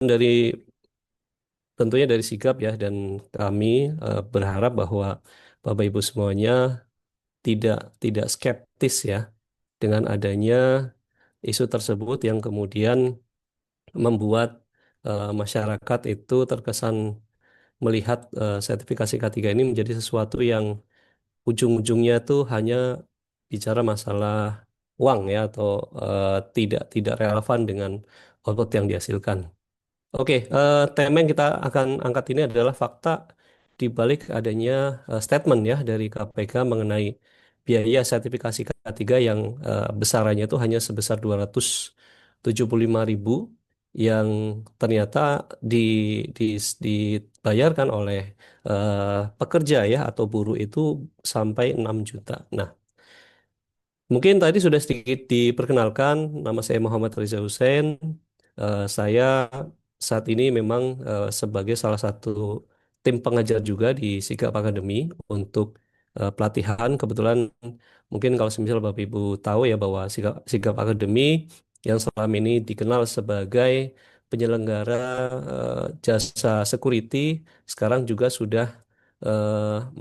dari tentunya dari sikap ya dan kami berharap bahwa Bapak Ibu semuanya tidak tidak skeptis ya dengan adanya isu tersebut yang kemudian membuat masyarakat itu terkesan melihat sertifikasi K3 ini menjadi sesuatu yang ujung-ujungnya tuh hanya bicara masalah uang ya atau tidak tidak relevan dengan output yang dihasilkan. Oke, tema yang kita akan angkat ini adalah fakta di balik adanya statement ya dari KPK mengenai biaya sertifikasi K3 yang besarannya itu hanya sebesar 275.000 yang ternyata di, di, dibayarkan oleh pekerja ya atau buruh itu sampai 6 juta. Nah, mungkin tadi sudah sedikit diperkenalkan, nama saya Muhammad Reza Hussein. Saya saat ini memang sebagai salah satu tim pengajar juga di Sigap Academy untuk pelatihan. Kebetulan mungkin kalau semisal Bapak Ibu tahu ya bahwa Sigap Academy yang selama ini dikenal sebagai penyelenggara jasa security, sekarang juga sudah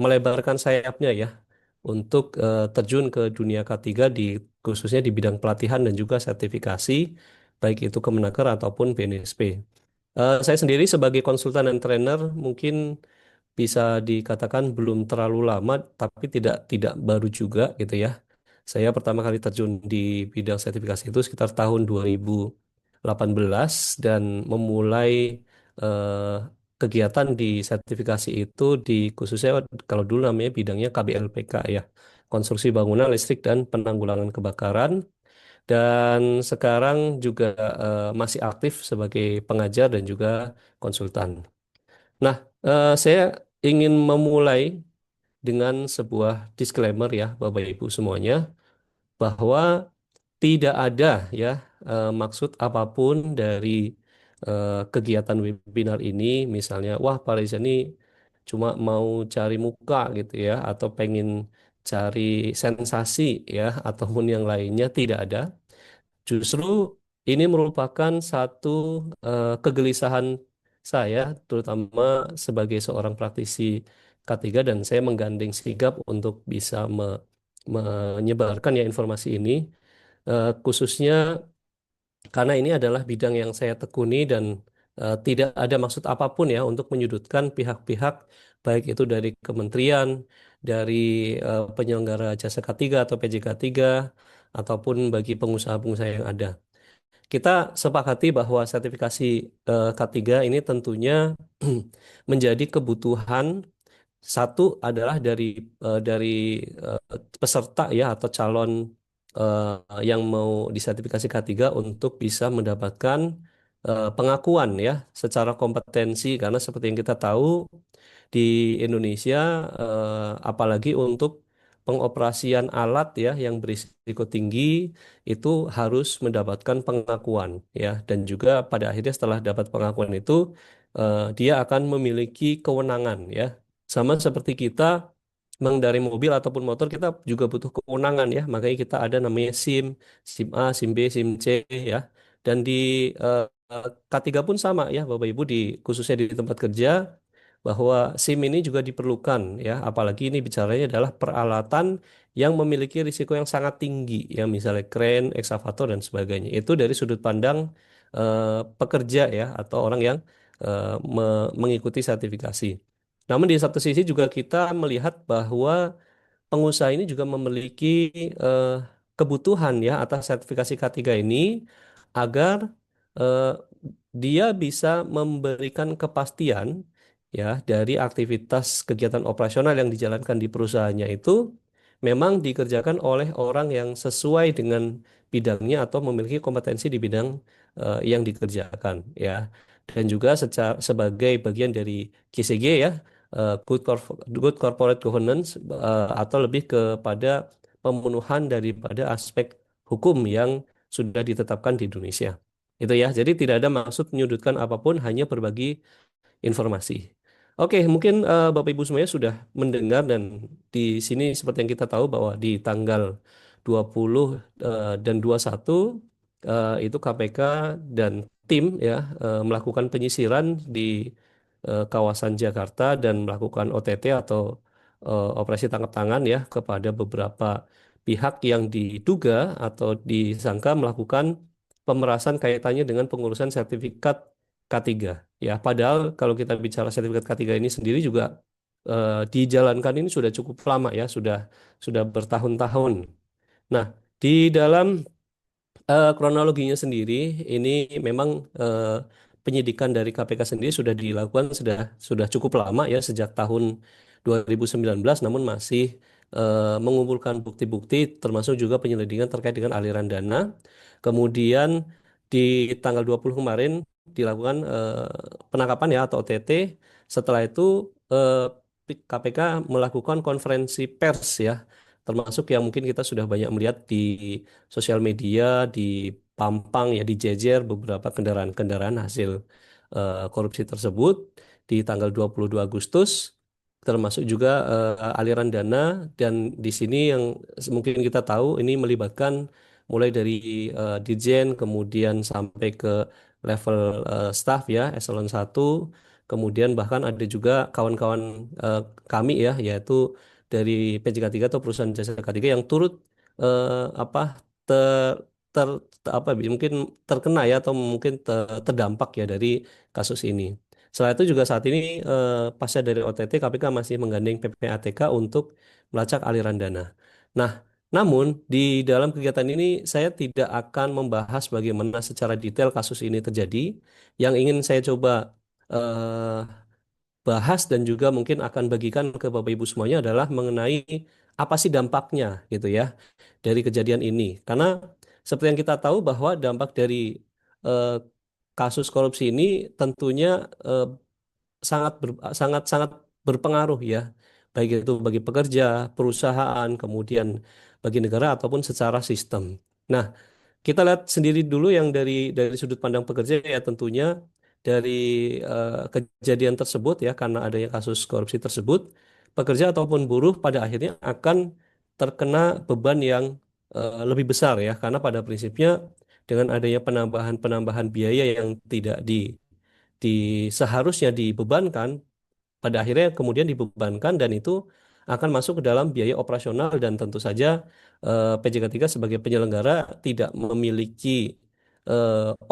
melebarkan sayapnya ya untuk terjun ke dunia K3 khususnya di bidang pelatihan dan juga sertifikasi baik itu Kemenaker ataupun BNSP. Saya sendiri sebagai konsultan dan trainer mungkin bisa dikatakan belum terlalu lama tapi tidak tidak baru juga gitu ya. Saya pertama kali terjun di bidang sertifikasi itu sekitar tahun 2018 dan memulai eh, kegiatan di sertifikasi itu di khususnya kalau dulu namanya bidangnya KBLPK ya, Konstruksi Bangunan Listrik dan Penanggulangan Kebakaran dan sekarang juga masih aktif sebagai pengajar dan juga konsultan. Nah, saya ingin memulai dengan sebuah disclaimer ya Bapak Ibu semuanya bahwa tidak ada ya maksud apapun dari kegiatan webinar ini, misalnya, wah Pak Reza ini cuma mau cari muka gitu ya, atau pengen cari sensasi ya, ataupun yang lainnya tidak ada. Justru ini merupakan satu kegelisahan saya, terutama sebagai seorang praktisi K3 dan saya menggandeng sigap untuk bisa menyebarkan ya informasi ini khususnya karena ini adalah bidang yang saya tekuni dan tidak ada maksud apapun ya untuk menyudutkan pihak-pihak baik itu dari kementerian, dari penyelenggara jasa K3 atau PJK3 ataupun bagi pengusaha-pengusaha yang ada. Kita sepakati bahwa sertifikasi K3 ini tentunya menjadi kebutuhan satu adalah dari eh, peserta ya atau calon yang mau disertifikasi K3 untuk bisa mendapatkan pengakuan ya secara kompetensi karena seperti yang kita tahu di Indonesia apalagi untuk pengoperasian alat ya yang berisiko tinggi itu harus mendapatkan pengakuan ya dan juga pada akhirnya setelah dapat pengakuan itu dia akan memiliki kewenangan ya sama seperti kita mengendarai mobil ataupun motor kita juga butuh kewenangan ya. Makanya kita ada namanya SIM, SIM A, SIM B, SIM C ya. Dan di K3 pun sama ya Bapak Ibu khususnya di tempat kerja bahwa SIM ini juga diperlukan ya. Apalagi ini bicaranya adalah peralatan yang memiliki risiko yang sangat tinggi ya misalnya kren, ekskavator dan sebagainya. Itu dari sudut pandang pekerja ya atau orang yang mengikuti sertifikasi. Namun di satu sisi juga kita melihat bahwa pengusaha ini juga memiliki eh, kebutuhan ya atas sertifikasi K3 ini agar eh, dia bisa memberikan kepastian ya dari aktivitas kegiatan operasional yang dijalankan di perusahaannya itu memang dikerjakan oleh orang yang sesuai dengan bidangnya atau memiliki kompetensi di bidang yang dikerjakan ya dan juga sebagai bagian dari KCG ya good corporate governance atau lebih kepada pemenuhan daripada aspek hukum yang sudah ditetapkan di Indonesia. Itu ya. Jadi tidak ada maksud menyudutkan apapun, hanya berbagi informasi. Oke, mungkin Bapak Ibu semuanya sudah mendengar dan di sini seperti yang kita tahu bahwa di tanggal 20 dan 21 itu KPK dan tim ya melakukan penyisiran di kawasan Jakarta dan melakukan OTT atau operasi tangkap tangan ya kepada beberapa pihak yang diduga atau disangka melakukan pemerasan kaitannya dengan pengurusan sertifikat K3 ya. Padahal kalau kita bicara sertifikat K3 ini sendiri juga dijalankan ini sudah cukup lama ya, sudah bertahun-tahun. Nah, di dalam kronologinya sendiri, ini memang penyidikan dari KPK sendiri sudah dilakukan sudah cukup lama ya sejak tahun 2019, namun masih mengumpulkan bukti-bukti termasuk juga penyelidikan terkait dengan aliran dana. Kemudian di tanggal 20 kemarin dilakukan penangkapan ya atau OTT. Setelah itu KPK melakukan konferensi pers ya, termasuk yang mungkin kita sudah banyak melihat di sosial media, di pampang ya, dijejer beberapa kendaraan-kendaraan hasil korupsi tersebut di tanggal 22 Agustus, termasuk juga aliran dana. Dan di sini yang mungkin kita tahu ini melibatkan mulai dari Dirjen kemudian sampai ke level staff ya eselon 1, kemudian bahkan ada juga kawan-kawan eh, kami ya, yaitu dari PJK3 atau perusahaan jasa K3 yang turut apa ter, ter, apa mungkin terkena ya atau mungkin terdampak ya dari kasus ini. Setelah itu juga saat ini pasca dari OTT KPK masih menggandeng PPATK untuk melacak aliran dana. Nah, namun di dalam kegiatan ini saya tidak akan membahas bagaimana secara detail kasus ini terjadi. Yang ingin saya coba eh, bahas dan juga mungkin akan bagikan ke Bapak Ibu semuanya adalah mengenai apa sih dampaknya gitu ya dari kejadian ini. Karena seperti yang kita tahu bahwa dampak dari eh, kasus korupsi ini tentunya eh, sangat sangat berpengaruh ya, baik itu bagi pekerja, perusahaan, kemudian bagi negara ataupun secara sistem. Nah, kita lihat sendiri dulu yang dari sudut pandang pekerja ya, tentunya dari kejadian tersebut ya, karena adanya kasus korupsi tersebut, pekerja ataupun buruh pada akhirnya akan terkena beban yang lebih besar ya, karena pada prinsipnya dengan adanya penambahan-penambahan biaya yang tidak di seharusnya dibebankan, pada akhirnya kemudian dibebankan dan itu akan masuk ke dalam biaya operasional. Dan tentu saja PJK3 sebagai penyelenggara tidak memiliki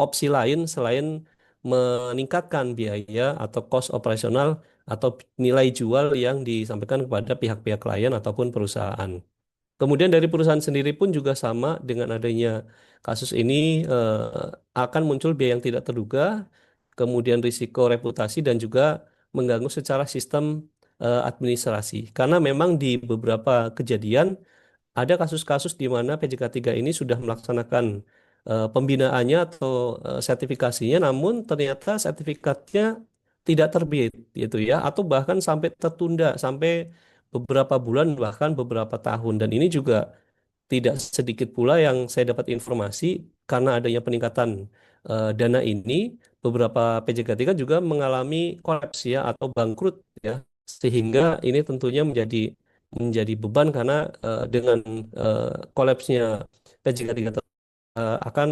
opsi lain selain meningkatkan biaya atau cost operasional atau nilai jual yang disampaikan kepada pihak-pihak klien ataupun perusahaan. Kemudian dari perusahaan sendiri pun juga sama, dengan adanya kasus ini akan muncul biaya yang tidak terduga, kemudian risiko reputasi dan juga mengganggu secara sistem administrasi. Karena memang di beberapa kejadian ada kasus-kasus di mana PJK3 ini sudah melaksanakan pembinaannya atau sertifikasinya, namun ternyata sertifikatnya tidak terbit gitu ya, atau bahkan sampai tertunda sampai beberapa bulan bahkan beberapa tahun. Dan ini juga tidak sedikit pula yang saya dapat informasi, karena adanya peningkatan dana ini, beberapa PJK3 juga mengalami kolaps ya atau bangkrut ya, sehingga ini tentunya menjadi menjadi beban karena dengan eh, kolapsnya PJK3 akan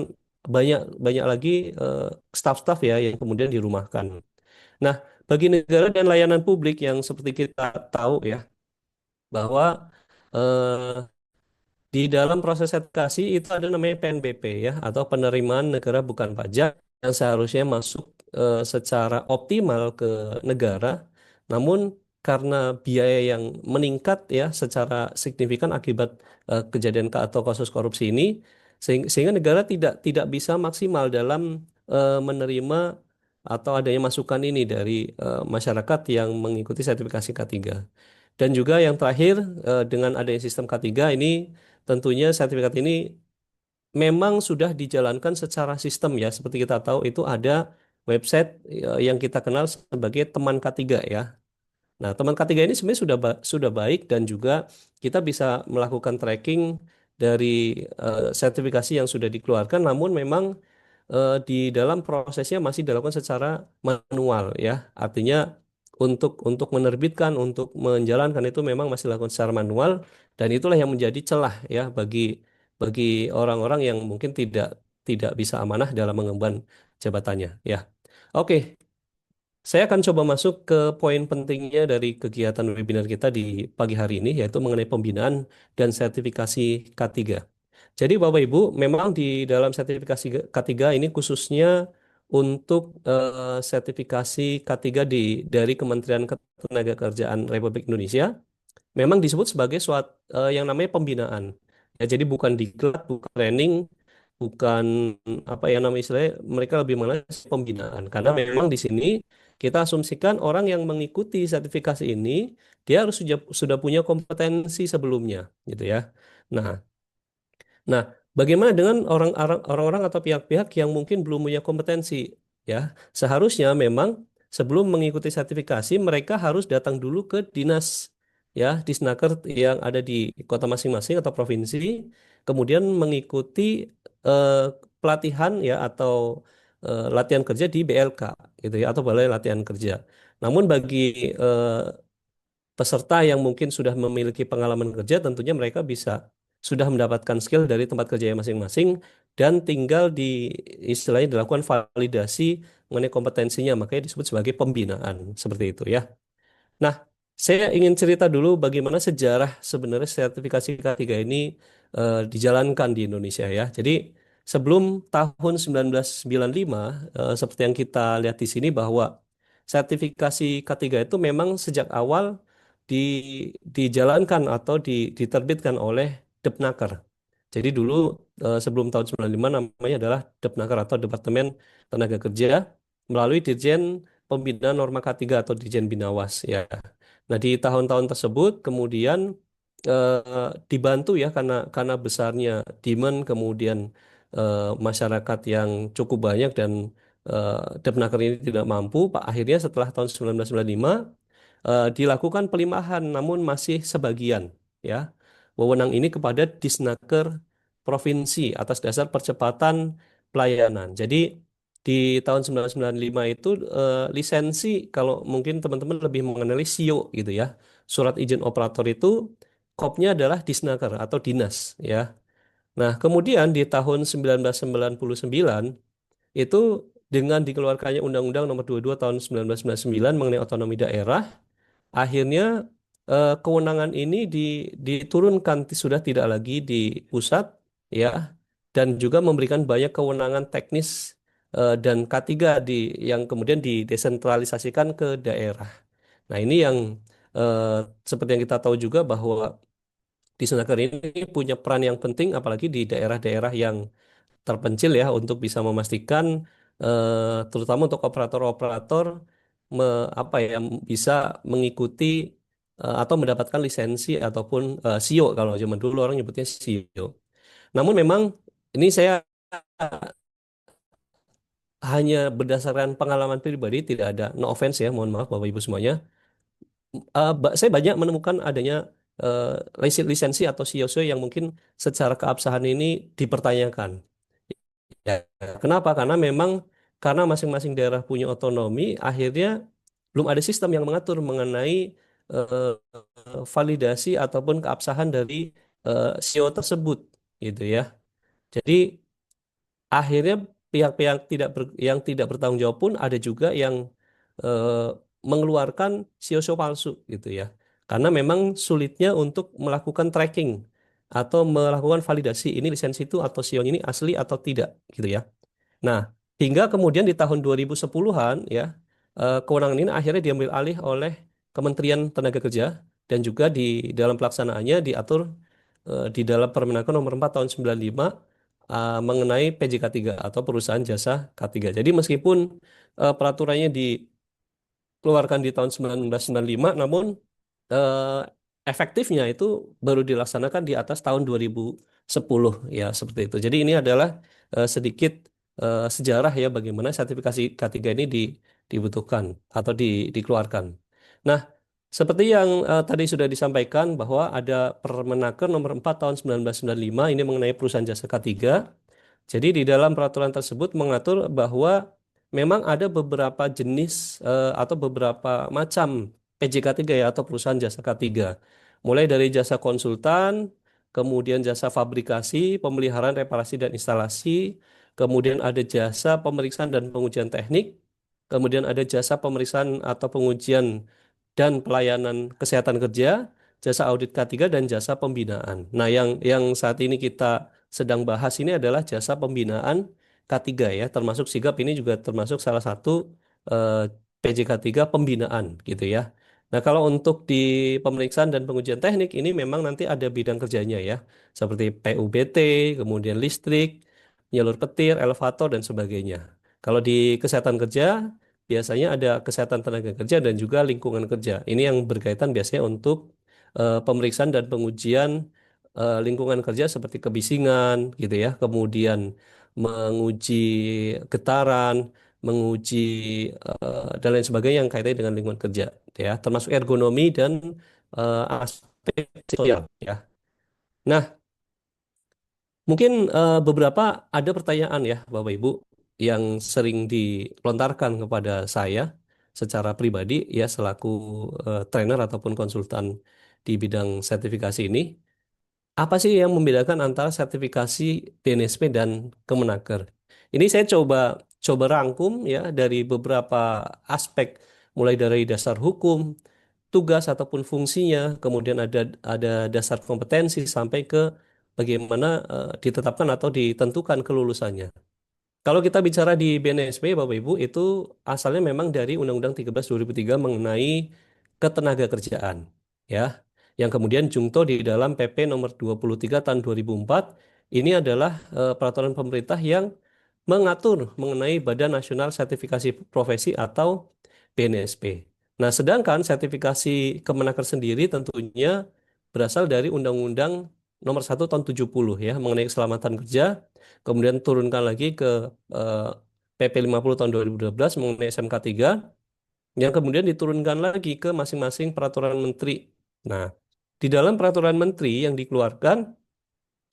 banyak banyak lagi eh, staf-staf ya yang kemudian dirumahkan. Nah, bagi negara dan layanan publik yang seperti kita tahu ya bahwa eh, di dalam proses sertifikasi itu ada namanya PNBP ya, atau penerimaan negara bukan pajak, yang seharusnya masuk secara optimal ke negara. Namun karena biaya yang meningkat ya secara signifikan akibat kejadian atau kasus korupsi ini, sehingga negara tidak bisa maksimal dalam menerima atau adanya masukan ini dari masyarakat yang mengikuti sertifikasi K3. Dan juga yang terakhir, dengan adanya sistem K3 ini, tentunya sertifikat ini memang sudah dijalankan secara sistem ya. Seperti kita tahu itu ada website yang kita kenal sebagai teman K3 ya. Nah, teman K3 ini sebenarnya sudah baik, dan juga kita bisa melakukan tracking dari sertifikasi yang sudah dikeluarkan, namun memang di dalam prosesnya masih dilakukan secara manual ya. Artinya untuk menerbitkan, untuk menjalankan itu memang masih dilakukan secara manual, dan itulah yang menjadi celah ya bagi bagi orang-orang yang mungkin tidak tidak bisa amanah dalam mengemban jabatannya ya. Oke, saya akan coba masuk ke poin pentingnya dari kegiatan webinar kita di pagi hari ini, yaitu mengenai pembinaan dan sertifikasi K3. Jadi Bapak Ibu, memang di dalam sertifikasi K3 ini khususnya untuk sertifikasi K3 dari Kementerian Ketenagakerjaan Republik Indonesia, memang disebut sebagai suatu yang namanya pembinaan. Ya, jadi bukan diklat, bukan training, bukan apa ya namanya istilahnya, mereka lebih mengenai pembinaan. Karena memang di sini kita asumsikan orang yang mengikuti sertifikasi ini dia harus sudah punya kompetensi sebelumnya, gitu ya. Nah, Nah, bagaimana dengan orang-orang atau pihak-pihak yang mungkin belum punya kompetensi? Ya, seharusnya memang sebelum mengikuti sertifikasi mereka harus datang dulu ke dinas, ya, Disnaker yang ada di kota masing-masing atau provinsi, kemudian mengikuti eh, pelatihan ya atau latihan kerja di BLK, gitu ya, atau Balai Latihan Kerja. Namun bagi eh, peserta yang mungkin sudah memiliki pengalaman kerja, tentunya mereka bisa sudah mendapatkan skill dari tempat kerjanya masing-masing dan tinggal di istilahnya dilakukan validasi mengenai kompetensinya, makanya disebut sebagai pembinaan seperti itu ya. Nah, saya ingin cerita dulu bagaimana sejarah sebenarnya sertifikasi K3 ini dijalankan di Indonesia ya. Jadi sebelum tahun 1995, seperti yang kita lihat di sini bahwa sertifikasi K3 itu memang sejak awal di, dijalankan atau diterbitkan oleh Depnaker. Jadi dulu sebelum tahun 95 namanya adalah Depnaker atau Departemen Tenaga Kerja melalui Dirjen Pembinaan Norma K3 atau Dirjen Binawas ya. Nah, di tahun-tahun tersebut kemudian dibantu ya karena besarnya demand kemudian masyarakat yang cukup banyak dan Depnaker ini tidak mampu, Pak akhirnya setelah tahun 1995 dilakukan pelimpahan namun masih sebagian ya wewenang ini kepada Disnaker provinsi atas dasar percepatan pelayanan. Jadi di tahun 1995 itu lisensi kalau mungkin teman-teman lebih mengenali SIO gitu ya. Surat izin operator itu kopnya adalah Disnaker atau dinas ya. Nah, kemudian di tahun 1999 itu dengan dikeluarkannya Undang-Undang Nomor 22 Tahun 1999 mengenai otonomi daerah, akhirnya kewenangan ini diturunkan sudah tidak lagi di pusat ya dan juga memberikan banyak kewenangan teknis dan K3 yang kemudian didesentralisasikan ke daerah. Nah, ini yang eh, seperti yang kita tahu juga bahwa di Senaker ini punya peran yang penting apalagi di daerah-daerah yang terpencil ya untuk bisa memastikan terutama untuk operator-operator apa ya bisa mengikuti atau mendapatkan lisensi ataupun SIO kalau zaman dulu orang nyebutnya SIO. Namun memang ini saya hanya berdasarkan pengalaman pribadi tidak ada no offense ya mohon maaf Bapak Ibu semuanya. Saya banyak menemukan adanya eh, lisensi atau SIO yang mungkin secara keabsahan ini dipertanyakan. Ya, kenapa? Karena memang karena masing-masing daerah punya otonomi, akhirnya belum ada sistem yang mengatur mengenai validasi ataupun keabsahan dari SEO tersebut, gitu ya. Jadi akhirnya pihak-pihak yang tidak bertanggung jawab pun ada juga yang eh, mengeluarkan SEO palsu, gitu ya. Karena memang sulitnya untuk melakukan tracking atau melakukan validasi ini lisensi itu atau SEO ini asli atau tidak, gitu ya. Nah, hingga kemudian di tahun 2010-an ya, kewenangan ini akhirnya diambil alih oleh Kementerian Tenaga Kerja dan juga di dalam pelaksanaannya diatur di dalam Permenaker nomor 4 tahun 95 mengenai PJK3 atau perusahaan jasa K3. Jadi meskipun peraturannya dikeluarkan di tahun 1995 namun eh, efektifnya itu baru dilaksanakan di atas tahun 2010 ya seperti itu. Jadi ini adalah sedikit sejarah ya bagaimana sertifikasi K3 ini dibutuhkan atau dikeluarkan. Nah, seperti yang tadi sudah disampaikan bahwa ada Permenaker nomor 4 tahun 1995 ini mengenai perusahaan jasa K3. Jadi di dalam peraturan tersebut mengatur bahwa memang ada beberapa jenis atau beberapa macam PJK3 ya atau perusahaan jasa K3. Mulai dari jasa konsultan, kemudian jasa fabrikasi, pemeliharaan, reparasi dan instalasi, kemudian ada jasa pemeriksaan dan pengujian teknik, kemudian ada jasa pemeriksaan atau pengujian dan pelayanan kesehatan kerja, jasa audit K3 dan jasa pembinaan. Nah, yang saat ini kita sedang bahas ini adalah jasa pembinaan K3 ya, termasuk sigap ini juga termasuk salah satu eh, PJK3 pembinaan gitu ya. Nah, kalau untuk di pemeriksaan dan pengujian teknik ini memang nanti ada bidang kerjanya ya, seperti PUBT, kemudian listrik, jalur petir, elevator dan sebagainya. Kalau di kesehatan kerja biasanya ada kesehatan tenaga kerja dan juga lingkungan kerja. Ini yang berkaitan biasanya untuk pemeriksaan dan pengujian lingkungan kerja seperti kebisingan gitu ya, kemudian menguji getaran, menguji dan lain sebagainya yang kaitannya dengan lingkungan kerja ya, termasuk ergonomi dan aspek sosial ya. Nah, mungkin beberapa ada pertanyaan ya Bapak Ibu yang sering dilontarkan kepada saya secara pribadi ya selaku trainer ataupun konsultan di bidang sertifikasi ini. Apa sih yang membedakan antara sertifikasi BNSP dan Kemenaker? Ini saya coba coba rangkum ya dari beberapa aspek, mulai dari dasar hukum, tugas ataupun fungsinya, kemudian ada dasar kompetensi sampai ke bagaimana ditetapkan atau ditentukan kelulusannya. Kalau kita bicara di BNSP, Bapak Ibu, itu asalnya memang dari Undang-Undang 13 2003 mengenai ketenaga kerjaan, ya. Yang kemudian jungto di dalam PP nomor 23 tahun 2004, ini adalah peraturan pemerintah yang mengatur mengenai Badan Nasional Sertifikasi Profesi atau BNSP. Nah, sedangkan sertifikasi Kemenaker sendiri tentunya berasal dari Undang-Undang nomor 1 tahun 70 ya mengenai keselamatan kerja, kemudian turunkan lagi ke eh, PP 50 tahun 2012 mengenai SMK 3, yang kemudian diturunkan lagi ke masing-masing peraturan menteri. Nah, di dalam peraturan menteri yang dikeluarkan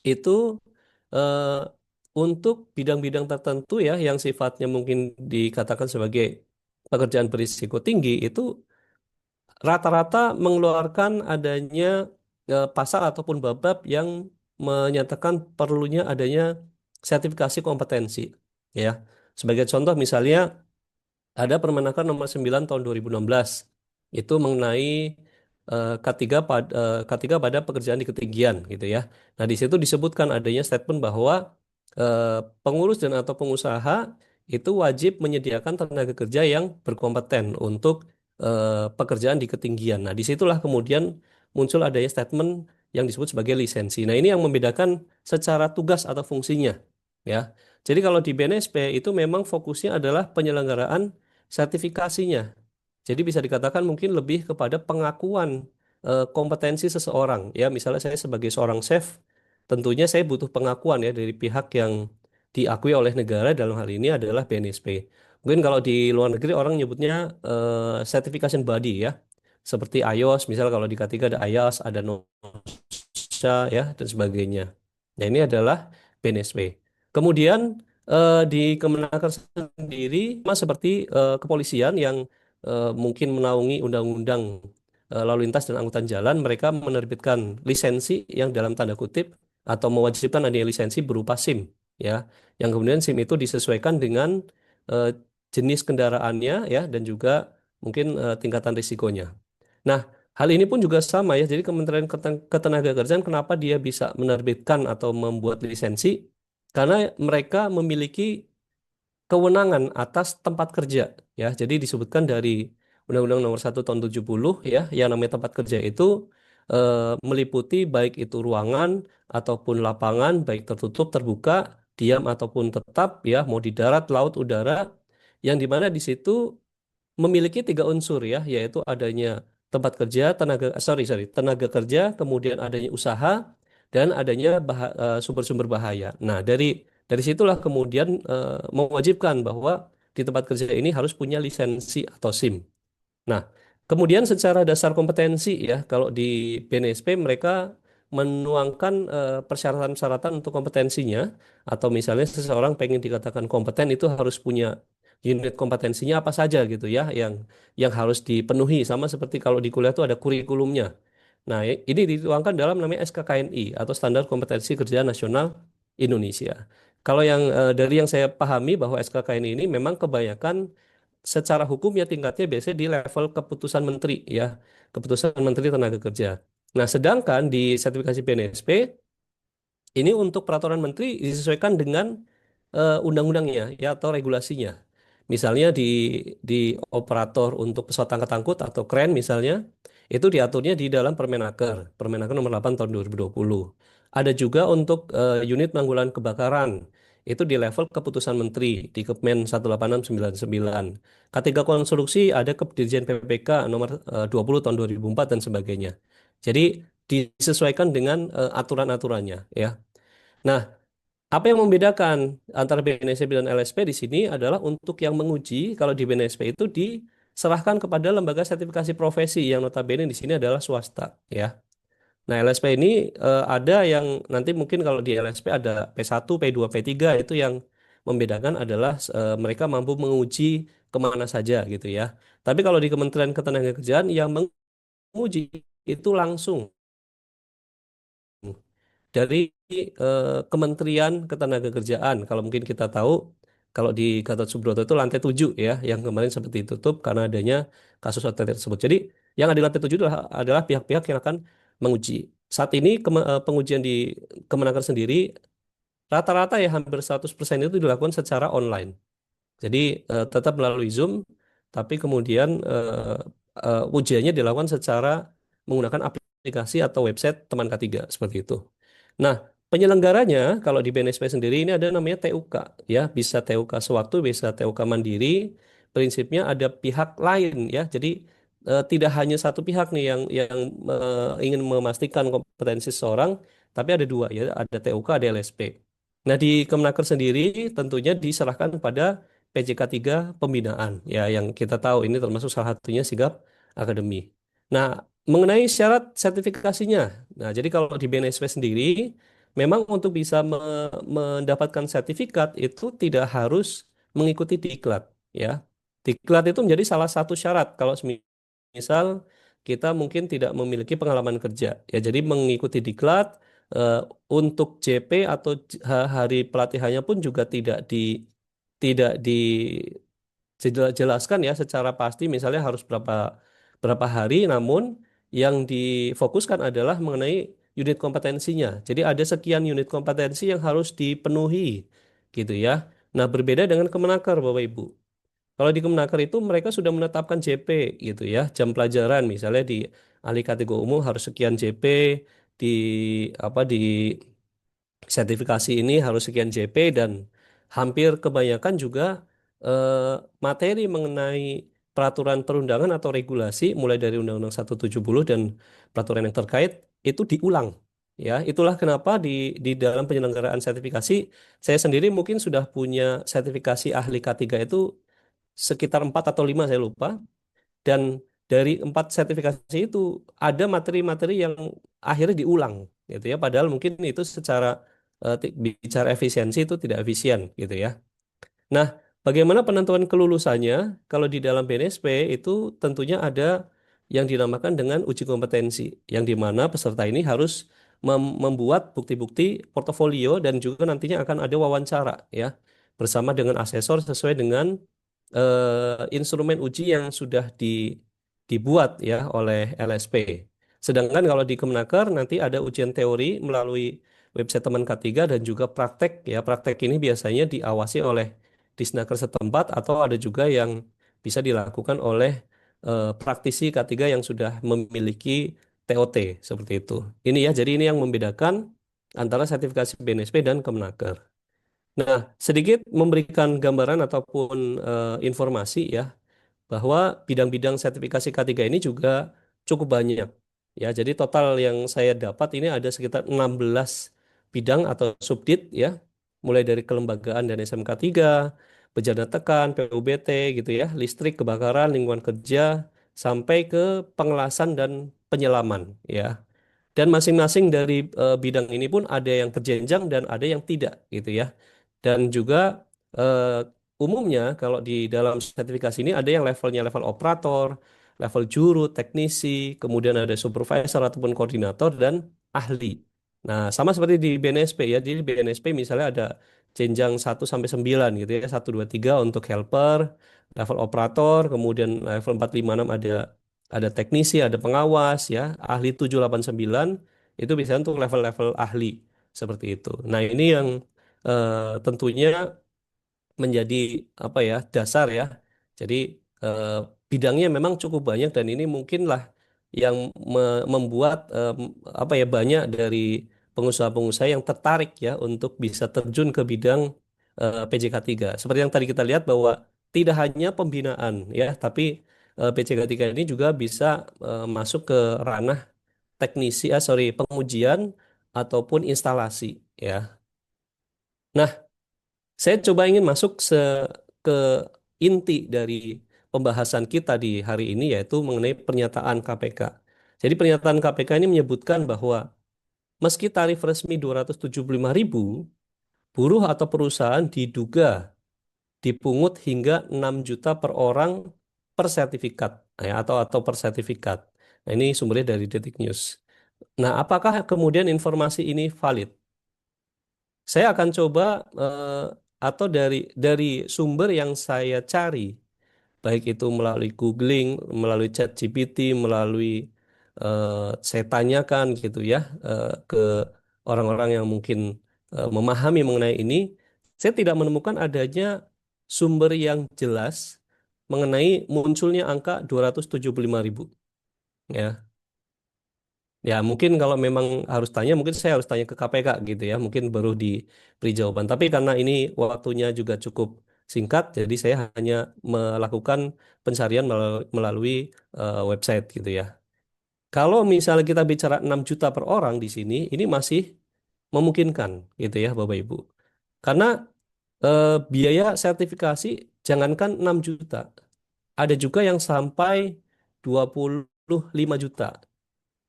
itu eh, untuk bidang-bidang tertentu ya yang sifatnya mungkin dikatakan sebagai pekerjaan berisiko tinggi itu rata-rata mengeluarkan adanya pasal ataupun bab-bab yang menyatakan perlunya adanya sertifikasi kompetensi ya. Sebagai contoh misalnya ada Permenaker nomor 9 tahun 2016 itu mengenai K3 pada pekerjaan di ketinggian gitu ya. Nah, di situ disebutkan adanya statement bahwa pengurus dan atau pengusaha itu wajib menyediakan tenaga kerja yang berkompeten untuk pekerjaan di ketinggian. Nah, disitulah kemudian muncul adanya statement yang disebut sebagai lisensi. Nah, ini yang membedakan secara tugas atau fungsinya ya. Jadi kalau di BNSP itu memang fokusnya adalah penyelenggaraan sertifikasinya. Jadi bisa dikatakan mungkin lebih kepada pengakuan kompetensi seseorang. Ya, misalnya saya sebagai seorang chef, tentunya saya butuh pengakuan ya dari pihak yang diakui oleh negara dalam hal ini adalah BNSP. Mungkin kalau di luar negeri orang nyebutnya certification body ya. Seperti IOS, misal kalau di K3 ada IOS, ada NOSA ya dan sebagainya. Nah, ini adalah BNSP. Kemudian di Kemenaker sendiri sama seperti kepolisian yang mungkin menaungi undang-undang lalu lintas dan angkutan jalan, mereka menerbitkan lisensi yang dalam tanda kutip atau mewajibkan adanya lisensi berupa SIM, ya, yang kemudian SIM itu disesuaikan dengan eh, jenis kendaraannya, ya, dan juga mungkin tingkatan risikonya. Nah, hal ini pun juga sama ya. Jadi Kementerian Ketenagakerjaan kenapa dia bisa menerbitkan atau membuat lisensi? Karena mereka memiliki kewenangan atas tempat kerja ya. Jadi disebutkan dari Undang-Undang Nomor 1 tahun 70 ya, yang namanya tempat kerja itu meliputi baik itu ruangan ataupun lapangan, baik tertutup, terbuka, diam ataupun tetap ya, mau di darat, laut, udara, yang dimana di situ memiliki tiga unsur ya, yaitu adanya tempat kerja, tenaga kerja, kemudian adanya usaha dan adanya sumber-sumber bahaya. Nah, dari situlah kemudian mewajibkan bahwa di tempat kerja ini harus punya lisensi atau SIM. Nah, kemudian secara dasar kompetensi ya, kalau di BNSP mereka menuangkan persyaratan-persyaratan untuk kompetensinya, atau misalnya seseorang pengen dikatakan kompeten itu harus punya unit kompetensinya apa saja gitu ya, yang harus dipenuhi sama seperti kalau di kuliah itu ada kurikulumnya. Nah, ini dituangkan dalam namanya SKKNI atau Standar Kompetensi Kerja Nasional Indonesia. Kalau yang dari yang saya pahami bahwa SKKN ini memang kebanyakan secara hukum ya tingkatnya biasanya di level keputusan menteri ya, keputusan Menteri Tenaga Kerja. Nah, sedangkan di sertifikasi BNSP ini untuk peraturan menteri disesuaikan dengan undang-undangnya ya atau regulasinya. Misalnya di operator untuk pesawat angkat angkut atau kren misalnya, itu diaturnya di dalam Permenaker, Permenaker nomor 8 tahun 2020. Ada juga untuk unit penanggulangan kebakaran, itu di level keputusan menteri di Kepmen 18699. Ketiga konstruksi ada ke Dirjen PPK nomor 20 tahun 2004 dan sebagainya. Jadi disesuaikan dengan aturan-aturannya ya. Nah, apa yang membedakan antara BNSP dan LSP di sini adalah untuk yang menguji, kalau di BNSP itu diserahkan kepada lembaga sertifikasi profesi yang notabene di sini adalah swasta, ya. Nah, LSP ini ada yang nanti mungkin kalau di LSP ada P1, P2, P3 itu yang membedakan adalah mereka mampu menguji kemana saja gitu ya. Tapi kalau di Kementerian Ketenagakerjaan yang menguji itu langsung dari Kementerian Ketenagakerjaan. Kalau mungkin kita tahu, kalau di Gatot Subroto itu lantai 7 ya, yang kemarin sempat ditutup karena adanya kasus OTT tersebut. Jadi yang ada di lantai 7 adalah pihak-pihak yang akan menguji. Saat ini pengujian di Kemenaker sendiri rata-rata ya hampir 100% itu dilakukan secara online. Jadi tetap melalui Zoom, tapi kemudian ujiannya dilakukan secara menggunakan aplikasi atau website teman K3 seperti itu. Nah, penyelenggaranya kalau di BNSP sendiri ini ada namanya TUK ya, bisa TUK sewaktu, bisa TUK mandiri. Prinsipnya ada pihak lain ya. Jadi tidak hanya satu pihak nih yang ingin memastikan kompetensi seseorang, tapi ada dua ya, ada TUK, ada LSP. Nah, di Kemenaker sendiri tentunya diserahkan pada PJK 3 pembinaan ya yang kita tahu ini termasuk salah satunya sigap akademi. Nah, mengenai syarat sertifikasinya. Nah, jadi kalau di BNSP sendiri memang untuk bisa mendapatkan sertifikat itu tidak harus mengikuti diklat ya. Diklat itu menjadi salah satu syarat kalau misal kita mungkin tidak memiliki pengalaman kerja ya. Jadi mengikuti diklat eh, untuk JP atau hari pelatihannya pun juga tidak dijelaskan ya secara pasti misalnya harus berapa berapa hari, namun yang difokuskan adalah mengenai unit kompetensinya. Jadi ada sekian unit kompetensi yang harus dipenuhi gitu ya. Nah, berbeda dengan Kemenaker Bapak Ibu. Kalau di Kemenaker itu mereka sudah menetapkan JP gitu ya, jam pelajaran misalnya di ahli kategori umum harus sekian JP, di di sertifikasi ini harus sekian JP dan hampir kebanyakan juga materi mengenai peraturan perundangan atau regulasi mulai dari Undang-Undang 170 dan peraturan yang terkait itu diulang. Ya, itulah kenapa di dalam penyelenggaraan sertifikasi saya sendiri mungkin sudah punya sertifikasi ahli K3 itu sekitar 4 atau 5 saya lupa, dan dari 4 sertifikasi itu ada materi-materi yang akhirnya diulang gitu ya, padahal mungkin itu secara bicara efisiensi itu tidak efisien gitu ya. Nah, bagaimana penentuan kelulusannya? Kalau di dalam BNSP itu tentunya ada yang dinamakan dengan uji kompetensi, yang di mana peserta ini harus membuat bukti-bukti portofolio dan juga nantinya akan ada wawancara ya bersama dengan asesor sesuai dengan instrumen uji yang sudah dibuat ya oleh LSP. Sedangkan kalau di Kemenaker nanti ada ujian teori melalui website teman K3 dan juga praktek ya. Praktek ini biasanya diawasi oleh Disnaker setempat atau ada juga yang bisa dilakukan oleh praktisi K3 yang sudah memiliki TOT seperti itu. Ini ya, jadi ini yang membedakan antara sertifikasi BNSP dan Kemenaker. Nah, sedikit memberikan gambaran ataupun informasi ya bahwa bidang-bidang sertifikasi K3 ini juga cukup banyak. Ya, jadi total yang saya dapat ini ada sekitar 16 bidang atau subdit ya, mulai dari kelembagaan dan SMK 3, bejana tekan, PUBT gitu ya, listrik, kebakaran, lingkungan kerja, sampai ke pengelasan dan penyelaman ya. Dan masing-masing dari bidang ini pun ada yang terjenjang dan ada yang tidak gitu ya. Dan juga eh, umumnya kalau di dalam sertifikasi ini ada yang levelnya level operator, level juru, teknisi, kemudian ada supervisor ataupun koordinator dan ahli. Nah, sama seperti di BNSP ya. Jadi di BNSP misalnya ada jenjang 1 sampai 9 gitu ya. 1, 2, 3 untuk helper, level operator, kemudian level 4, 5, 6 ada teknisi, ada pengawas ya, ahli 7, 8, 9 itu biasanya untuk level-level ahli seperti itu. Nah, ini yang tentunya menjadi apa ya dasar ya. Jadi eh, bidangnya memang cukup banyak dan ini mungkinlah yang membuat apa ya banyak dari pengusaha-pengusaha yang tertarik ya untuk bisa terjun ke bidang PJK 3. Seperti yang tadi kita lihat bahwa tidak hanya pembinaan ya, tapi PJK 3 ini juga bisa masuk ke ranah teknisi, sorry, pengujian ataupun instalasi ya. Nah, saya coba ingin masuk ke inti dari pembahasan kita di hari ini yaitu mengenai pernyataan KPK. Jadi pernyataan KPK ini menyebutkan bahwa meski tarif resmi 275.000, buruh atau perusahaan diduga dipungut hingga 6 juta per orang per sertifikat ya, atau per sertifikat. Nah, ini sumbernya dari Detik News. Nah, apakah kemudian informasi ini valid? Saya akan coba atau dari sumber yang saya cari, baik itu melalui googling, melalui chat GPT, melalui saya tanyakan gitu ya ke orang-orang yang mungkin memahami mengenai ini, saya tidak menemukan adanya sumber yang jelas mengenai munculnya angka 275.000 ya. Ya, mungkin kalau memang harus tanya, mungkin saya harus tanya ke KPK gitu ya. Mungkin baru diberi jawaban. Tapi karena ini waktunya juga cukup singkat, jadi saya hanya melakukan pencarian melalui website gitu ya. Kalau misalnya kita bicara 6 juta per orang di sini, ini masih memungkinkan gitu ya, Bapak Ibu. Karena biaya sertifikasi jangankan 6 juta, ada juga yang sampai 25 juta.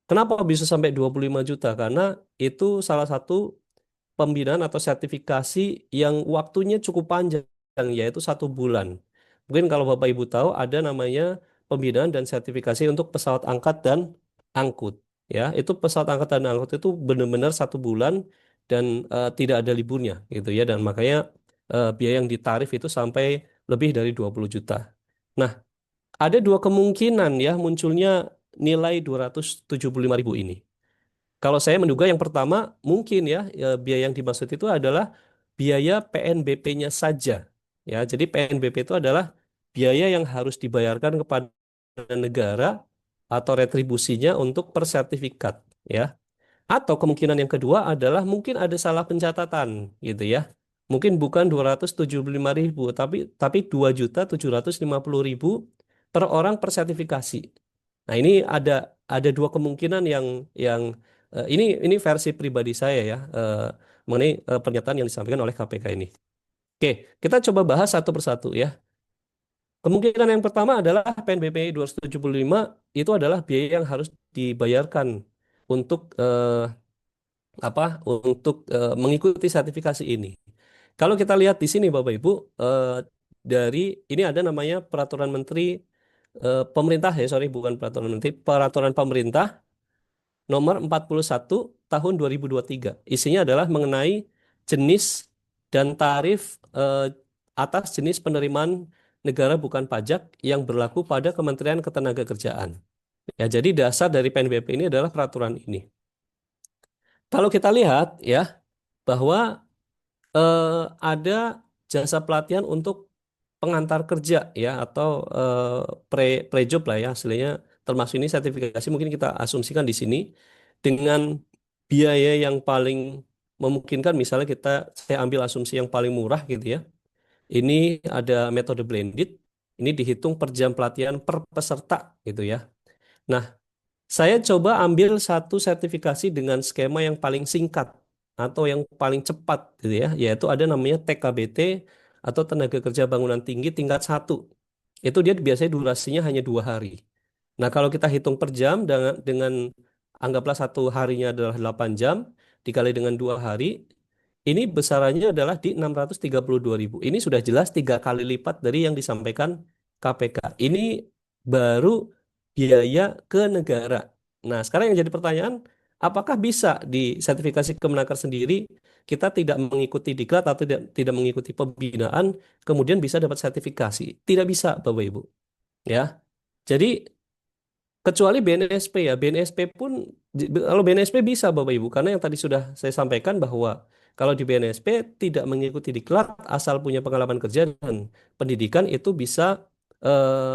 Kenapa bisa sampai 25 juta? Karena itu salah satu pembinaan atau sertifikasi yang waktunya cukup panjang, yaitu 1 bulan. Mungkin kalau Bapak Ibu tahu ada namanya pembinaan dan sertifikasi untuk pesawat angkat dan angkut. Ya, itu pesawat angkat dan angkut itu benar-benar 1 bulan dan tidak ada liburnya, gitu ya. Dan makanya biaya yang ditarif itu sampai lebih dari 20 juta. Nah, ada dua kemungkinan ya munculnya nilai 275.000 ini. Kalau saya menduga yang pertama mungkin biaya yang dimaksud itu adalah biaya PNBP-nya saja. Ya, jadi PNBP itu adalah biaya yang harus dibayarkan kepada negara atau retribusinya untuk persertifikat ya. Atau kemungkinan yang kedua adalah mungkin ada salah pencatatan gitu ya. Mungkin bukan 275.000 tapi 2.750.000 per orang per sertifikasi. Nah, ini ada dua kemungkinan yang ini versi pribadi saya ya mengenai pernyataan yang disampaikan oleh KPK ini. Oke, kita coba bahas satu persatu ya. Kemungkinan yang pertama adalah PNBP 275 itu adalah biaya yang harus dibayarkan untuk mengikuti sertifikasi ini. Kalau kita lihat di sini Bapak Ibu dari ini ada namanya peraturan menteri pemerintah ya, sorry, bukan peraturan menteri, peraturan pemerintah nomor 41 tahun 2023. Isinya adalah mengenai jenis dan tarif atas jenis penerimaan negara bukan pajak yang berlaku pada Kementerian Ketenagakerjaan. Ya, jadi dasar dari PNBP ini adalah peraturan ini. Kalau kita lihat ya bahwa eh, ada jasa pelatihan untuk pengantar kerja ya atau pre-job lah ya hasilnya termasuk ini sertifikasi mungkin kita asumsikan di sini dengan biaya yang paling memungkinkan misalnya saya ambil asumsi yang paling murah gitu ya. Ini ada metode blended, ini dihitung per jam pelatihan per peserta gitu ya. Nah, saya coba ambil satu sertifikasi dengan skema yang paling singkat atau yang paling cepat gitu ya, yaitu ada namanya TKBT atau Tenaga Kerja Bangunan Tinggi tingkat 1. Itu dia biasanya durasinya hanya 2 hari. Nah, kalau kita hitung per jam dengan anggaplah satu harinya adalah 8 jam dikali dengan 2 hari, ini besarannya adalah di 632.000. Ini sudah jelas 3 kali lipat dari yang disampaikan KPK. Ini baru biaya ke negara. Nah, sekarang yang jadi pertanyaan, apakah bisa di sertifikasi Kemenaker sendiri kita tidak mengikuti diklat atau tidak mengikuti pembinaan kemudian bisa dapat sertifikasi? Tidak bisa, Bapak Ibu. Ya. Jadi kecuali BNSP ya, BNSP pun kalau BNSP bisa Bapak Ibu karena yang tadi sudah saya sampaikan bahwa kalau di BNSP tidak mengikuti diklat asal punya pengalaman kerja dan pendidikan itu bisa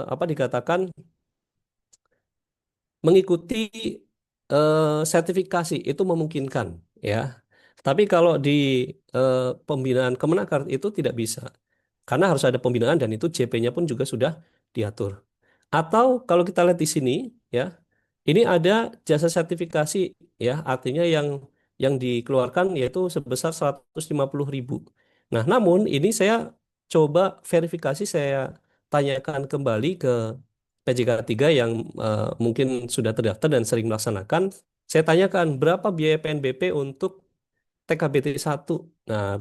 apa dikatakan mengikuti sertifikasi itu memungkinkan ya. Tapi kalau di eh, pembinaan Kemenaker itu tidak bisa karena harus ada pembinaan dan itu JP-nya pun juga sudah diatur. Atau kalau kita lihat di sini ya, ini ada jasa sertifikasi ya, artinya yang dikeluarkan yaitu sebesar 150.000. Nah, namun ini saya coba verifikasi, saya tanyakan kembali ke PJK 3 yang mungkin sudah terdaftar dan sering melaksanakan. Saya tanyakan berapa biaya PNBP untuk TKBT 1. Nah,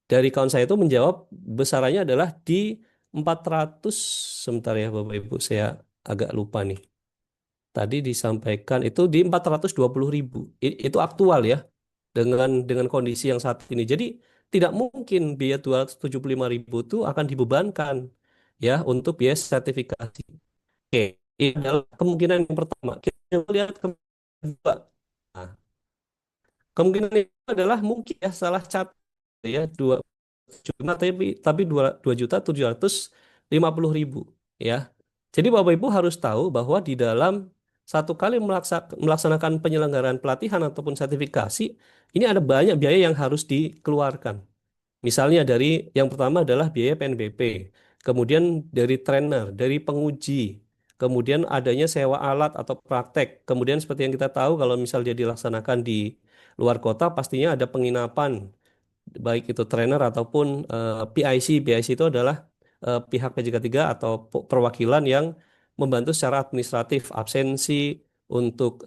dari kawan saya itu menjawab besarannya adalah di 400, sebentar ya Bapak Ibu, saya agak lupa nih. Tadi disampaikan itu di 420.000. Itu aktual ya dengan kondisi yang saat ini. Jadi tidak mungkin biaya 275.000 itu akan dibebankan ya untuk biaya sertifikasi. Oke, ini adalah kemungkinan yang pertama. Kita lihat kemungkinan kedua. Nah, kemungkinan itu adalah mungkin ya salah cat ya dua cuma tapi 2.750.000 ya. Jadi Bapak Ibu harus tahu bahwa di dalam satu kali melaksanakan penyelenggaraan pelatihan ataupun sertifikasi ini ada banyak biaya yang harus dikeluarkan. Misalnya dari yang pertama adalah biaya PNBP, kemudian dari trainer, dari penguji, kemudian adanya sewa alat atau praktek. Kemudian seperti yang kita tahu kalau misal dia dilaksanakan di luar kota pastinya ada penginapan, baik itu trainer ataupun PIC. PIC itu adalah pihak PJK 3 atau perwakilan yang membantu secara administratif, absensi untuk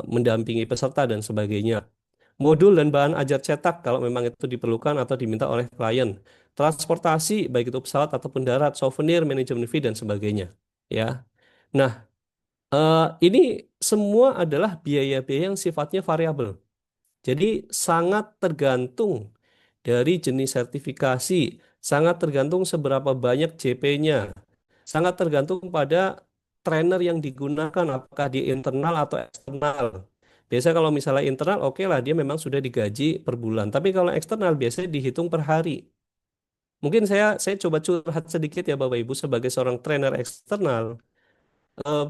mendampingi peserta dan sebagainya. Modul dan bahan ajar cetak kalau memang itu diperlukan atau diminta oleh klien. Transportasi baik itu pesawat ataupun darat, souvenir, manajemen fee dan sebagainya. Ya. Nah, ini semua adalah biaya-biaya yang sifatnya variabel. Jadi sangat tergantung dari jenis sertifikasi, sangat tergantung seberapa banyak JP-nya, sangat tergantung pada trainer yang digunakan, apakah di internal atau eksternal. Biasanya kalau misalnya internal, oke lah dia memang sudah digaji per bulan. Tapi kalau eksternal biasanya dihitung per hari. Mungkin saya coba curhat sedikit ya Bapak Ibu sebagai seorang trainer eksternal. Eh,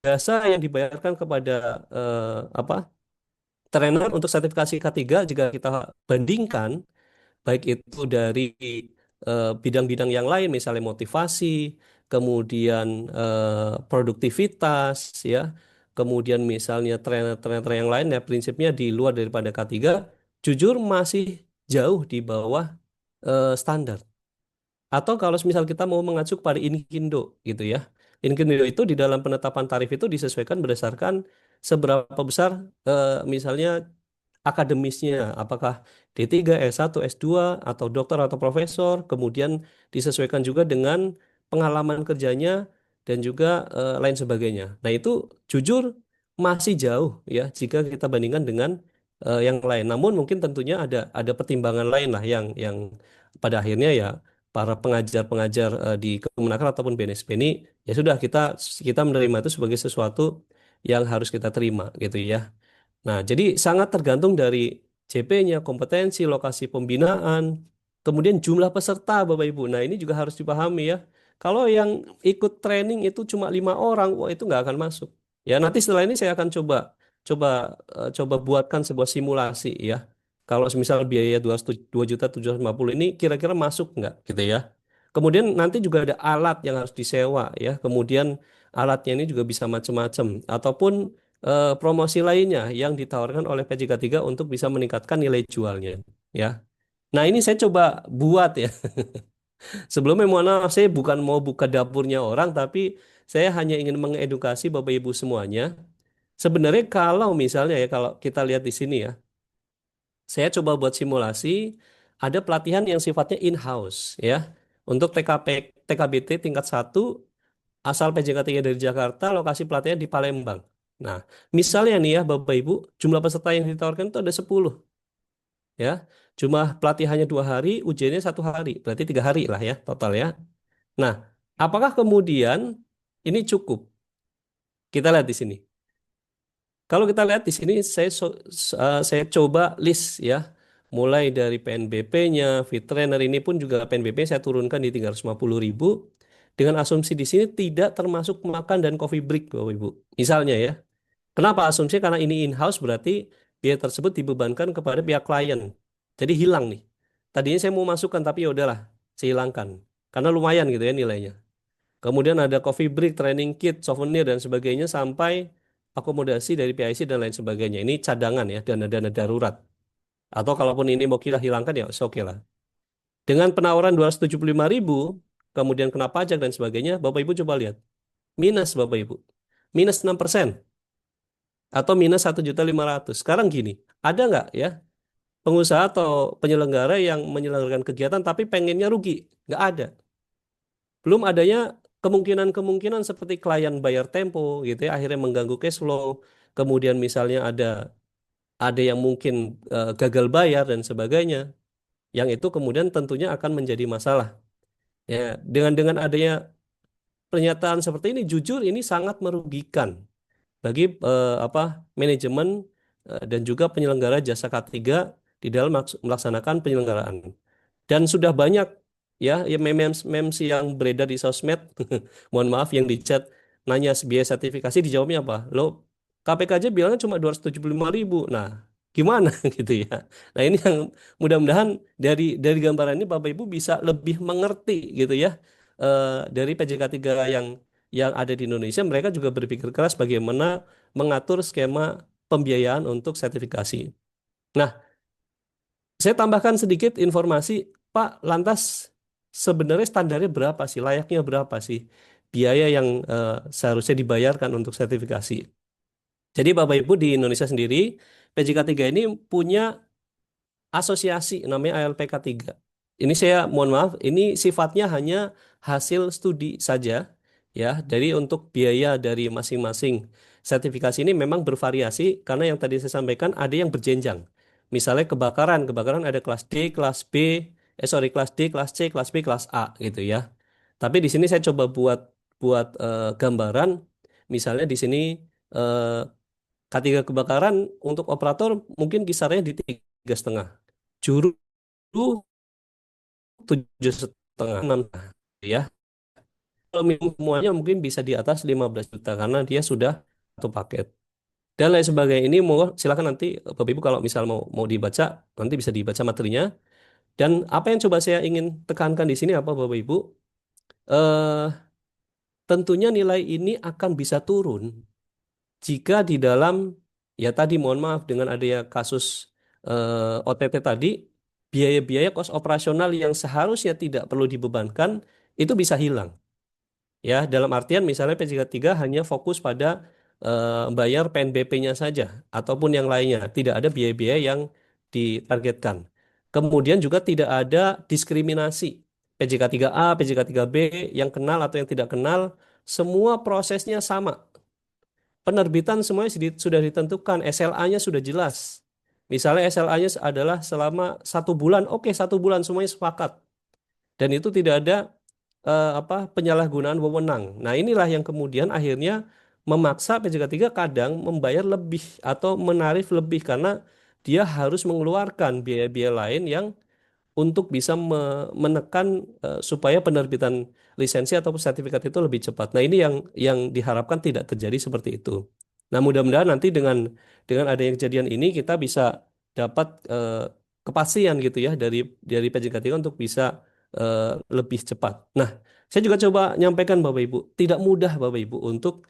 Biasa yang dibayarkan kepada apa trainer untuk sertifikasi K3 jika kita bandingkan baik itu dari bidang-bidang yang lain, misalnya motivasi, kemudian produktivitas, ya, kemudian misalnya trainer-trainer yang lain, ya prinsipnya di luar daripada K3, jujur masih jauh di bawah standar. Atau kalau misal kita mau mengacu kepada Inkindo gitu ya. Inkindo itu di dalam penetapan tarif itu disesuaikan berdasarkan seberapa besar misalnya akademisnya, apakah D3, S1, S2, atau dokter atau profesor, kemudian disesuaikan juga dengan pengalaman kerjanya dan juga lain sebagainya. Nah, itu jujur masih jauh ya jika kita bandingkan dengan yang lain. Namun mungkin tentunya ada pertimbangan lain lah yang pada akhirnya ya para pengajar-pengajar di Kemenaker ataupun BNSP ini ya sudah kita menerima itu sebagai sesuatu yang harus kita terima gitu ya. Nah, jadi sangat tergantung dari CP-nya, kompetensi, lokasi pembinaan, kemudian jumlah peserta, Bapak Ibu. Nah, ini juga harus dipahami ya. Kalau yang ikut training itu cuma 5 orang, wah itu nggak akan masuk. Ya, nanti setelah ini saya akan coba coba coba buatkan sebuah simulasi ya. Kalau misal biaya 2.750.000 ini kira-kira masuk nggak gitu ya. Kemudian nanti juga ada alat yang harus disewa ya. Kemudian alatnya ini juga bisa macam-macam ataupun promosi lainnya yang ditawarkan oleh PJK 3 untuk bisa meningkatkan nilai jualnya ya. Nah, ini saya coba buat ya. Sebelumnya mohon maaf saya bukan mau buka dapurnya orang tapi saya hanya ingin mengedukasi Bapak Ibu semuanya. Sebenarnya kalau misalnya ya kalau kita lihat di sini ya, saya coba buat simulasi ada pelatihan yang sifatnya in-house ya. Untuk TKBT tingkat 1 asal PJK 3 dari Jakarta, lokasi pelatihan di Palembang. Nah, misalnya nih ya Bapak Ibu, jumlah peserta yang ditawarkan itu ada 10 ya. Cuma pelatihannya 2 hari, ujiannya 1 hari, berarti 3 hari lah ya total ya. Nah, apakah kemudian ini cukup? Kita lihat di sini. Kalau kita lihat di sini, saya coba list ya, mulai dari PNBP-nya, Fit Trainer ini pun juga PNBP saya turunkan di 350.000 dengan asumsi di sini tidak termasuk makan dan coffee break, Bapak Ibu. Misalnya ya, kenapa asumsi? Karena ini in-house berarti biaya tersebut dibebankan kepada pihak klien. Jadi hilang nih. Tadinya saya mau masukkan tapi ya udahlah, saya hilangkan. Karena lumayan gitu ya nilainya. Kemudian ada coffee break, training kit, souvenir dan sebagainya sampai akomodasi dari PIC dan lain sebagainya. Ini cadangan ya, dana-dana darurat. Atau kalaupun ini mau kita hilangkan ya oke lah. Dengan penawaran 275.000, kemudian kena pajak dan sebagainya, Bapak Ibu coba lihat. Minus Bapak Ibu. Minus 6% atau minus 1.500.000. Sekarang gini, ada nggak ya pengusaha atau penyelenggara yang menyelenggarakan kegiatan tapi pengennya rugi? Nggak ada. Belum adanya kemungkinan-kemungkinan seperti klien bayar tempo gitu ya, akhirnya mengganggu cash flow. Kemudian misalnya ada yang mungkin gagal bayar dan sebagainya. Yang itu kemudian tentunya akan menjadi masalah. Ya, dengan adanya pernyataan seperti ini, jujur ini sangat merugikan bagi manajemen dan juga penyelenggara jasa K3 di dalam melaksanakan penyelenggaraan. Dan sudah banyak ya memes yang beredar di sosmed, mohon maaf yang di chat nanya biaya sertifikasi dijawabnya apa? Lo KPK aja bilangnya cuma 275.000. Nah, gimana gitu ya. Nah, ini yang mudah-mudahan dari gambaran ini Bapak Ibu bisa lebih mengerti gitu ya. Dari PJK 3 yang ada di Indonesia, mereka juga berpikir keras bagaimana mengatur skema pembiayaan untuk sertifikasi. Nah, saya tambahkan sedikit informasi, Pak, lantas sebenarnya standarnya berapa sih, layaknya berapa sih biaya yang seharusnya dibayarkan untuk sertifikasi. Jadi Bapak Ibu di Indonesia sendiri, PJK 3 ini punya asosiasi namanya ALPK 3. Ini saya mohon maaf, ini sifatnya hanya hasil studi saja ya. Jadi untuk biaya dari masing-masing sertifikasi ini memang bervariasi karena yang tadi saya sampaikan ada yang berjenjang. Misalnya kebakaran ada kelas D, kelas B, kelas D, kelas C, kelas B, kelas A gitu ya. Tapi di sini saya coba buat buat gambaran, misalnya di sini eh, K3 kebakaran untuk operator mungkin kisarnya di 3,5. Juru 7,5, 6 ya. Kalau minimum semuanya mungkin bisa di atas 15 juta karena dia sudah satu paket. Dan lain sebagainya ini mau silakan nanti Bapak Ibu kalau misal mau mau dibaca nanti bisa dibaca materinya. Dan apa yang coba saya ingin tekankan di sini apa Bapak Ibu? Eh, tentunya nilai ini akan bisa turun jika di dalam ya tadi mohon maaf dengan adanya kasus OTT tadi biaya-biaya kos operasional yang seharusnya tidak perlu dibebankan itu bisa hilang. Ya, dalam artian misalnya P3 hanya fokus pada bayar PNBP-nya saja ataupun yang lainnya, tidak ada biaya-biaya yang ditargetkan. Kemudian juga tidak ada diskriminasi. PJK 3A, PJK 3B yang kenal atau yang tidak kenal, semua prosesnya sama. Penerbitan semuanya sudah ditentukan, SLA-nya sudah jelas. Misalnya SLA-nya adalah selama 1 bulan, oke 1 bulan semuanya sepakat dan itu tidak ada penyalahgunaan wewenang. Nah, inilah yang kemudian akhirnya memaksa PJK 3 kadang membayar lebih atau menarif lebih karena dia harus mengeluarkan biaya-biaya lain yang untuk bisa menekan supaya penerbitan lisensi atau sertifikat itu lebih cepat. Nah, ini yang diharapkan tidak terjadi seperti itu. Nah, mudah-mudahan nanti dengan adanya kejadian ini kita bisa dapat kepastian gitu ya dari PJK 3 untuk bisa eh, lebih cepat. Nah, saya juga coba nyampaikan Bapak Ibu, tidak mudah Bapak Ibu untuk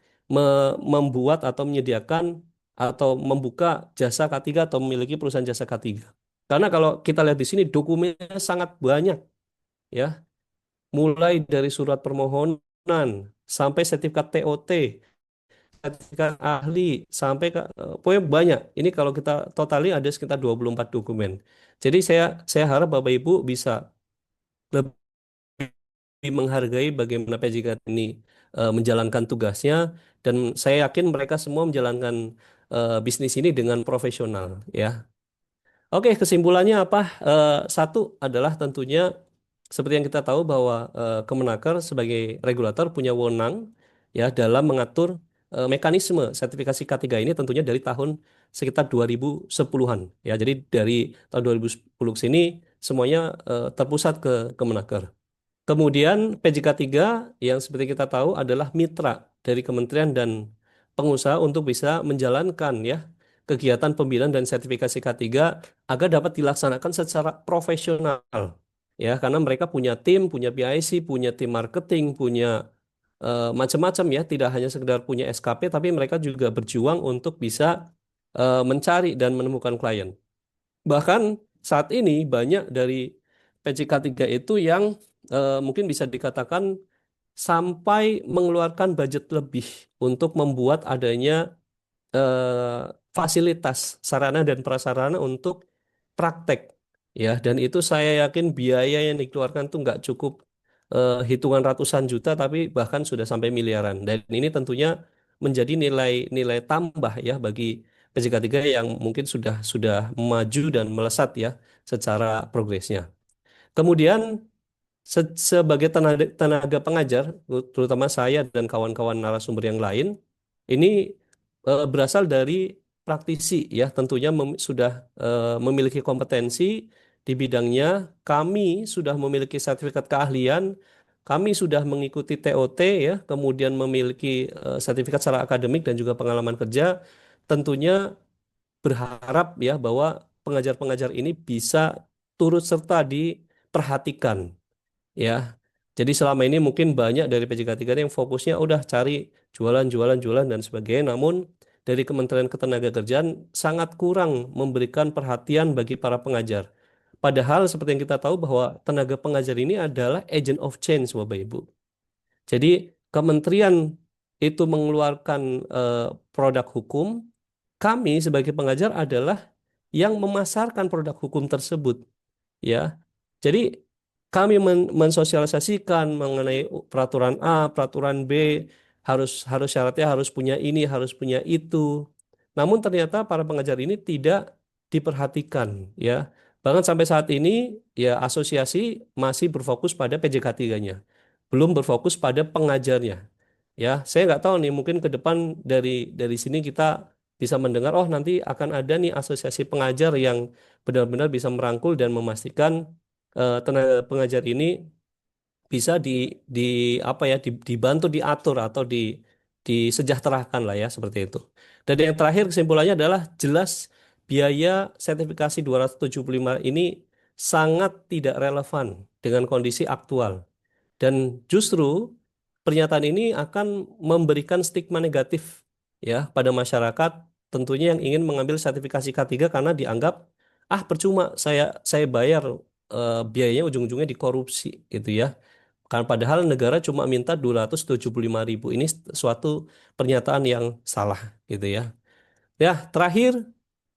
membuat atau menyediakan atau membuka jasa K3 atau memiliki perusahaan jasa K3. Karena kalau kita lihat di sini dokumennya sangat banyak ya, mulai dari surat permohonan sampai sertifikat TOT, sertifikat ahli sampai ke pokoknya banyak. Ini kalau kita totali ada sekitar 24 dokumen. Jadi saya harap Bapak Ibu bisa lebih menghargai bagaimana PJK ini menjalankan tugasnya dan saya yakin mereka semua menjalankan bisnis ini dengan profesional ya. Oke, kesimpulannya apa? Satu adalah tentunya seperti yang kita tahu bahwa Kemenaker sebagai regulator punya wewenang ya dalam mengatur mekanisme sertifikasi K3 ini tentunya dari tahun sekitar 2010-an ya. Jadi dari tahun 2010 ke sini semuanya terpusat ke Kemenaker. Kemudian PJK 3 yang seperti kita tahu adalah mitra dari kementerian dan pengusaha untuk bisa menjalankan ya kegiatan pembinaan dan sertifikasi K3 agar dapat dilaksanakan secara profesional ya karena mereka punya tim, punya PIC, punya tim marketing, punya macam-macam ya, tidak hanya sekedar punya SKP tapi mereka juga berjuang untuk bisa mencari dan menemukan klien. Bahkan saat ini banyak dari PJK 3 itu yang mungkin bisa dikatakan sampai mengeluarkan budget lebih untuk membuat adanya fasilitas sarana dan prasarana untuk praktek ya dan itu saya yakin biaya yang dikeluarkan tuh nggak cukup hitungan ratusan juta tapi bahkan sudah sampai miliaran dan ini tentunya menjadi nilai-nilai tambah ya bagi PJK 3 yang mungkin sudah maju dan melesat ya secara progresnya. Kemudian sebagai tenaga, tenaga pengajar, terutama saya dan kawan-kawan narasumber yang lain, ini berasal dari praktisi ya, tentunya sudah memiliki kompetensi di bidangnya. Kami sudah memiliki sertifikat keahlian, kami sudah mengikuti TOT ya, kemudian memiliki sertifikat secara akademik dan juga pengalaman kerja. Tentunya berharap ya bahwa pengajar-pengajar ini bisa turut serta diperhatikan ya. Jadi selama ini mungkin banyak dari PJK 3 yang fokusnya udah cari jualan, jualan, jualan dan sebagainya. Namun dari Kementerian Ketenagakerjaan sangat kurang memberikan perhatian bagi para pengajar. Padahal seperti yang kita tahu bahwa tenaga pengajar ini adalah agent of change, Bapak Ibu. Jadi kementerian itu mengeluarkan produk hukum, kami sebagai pengajar adalah yang memasarkan produk hukum tersebut ya. Jadi kami mensosialisasikan mengenai peraturan A, peraturan B, harus harus syaratnya harus punya ini, harus punya itu. Namun ternyata para pengajar ini tidak diperhatikan ya. Bahkan sampai saat ini ya asosiasi masih berfokus pada PJK 3-nya. Belum berfokus pada pengajarnya. Ya, saya nggak tahu nih mungkin ke depan dari sini kita bisa mendengar oh nanti akan ada nih asosiasi pengajar yang benar-benar bisa merangkul dan memastikan tenaga pengajar ini bisa di apa ya dibantu diatur atau disejahterakan lah ya seperti itu. Dan yang terakhir kesimpulannya adalah jelas biaya sertifikasi 275 ini sangat tidak relevan dengan kondisi aktual. Dan justru pernyataan ini akan memberikan stigma negatif ya pada masyarakat tentunya yang ingin mengambil sertifikasi K3 karena dianggap percuma saya bayar biayanya ujung-ujungnya dikorupsi gitu ya. Karena padahal negara cuma minta 275.000 ini suatu pernyataan yang salah gitu ya. Ya, terakhir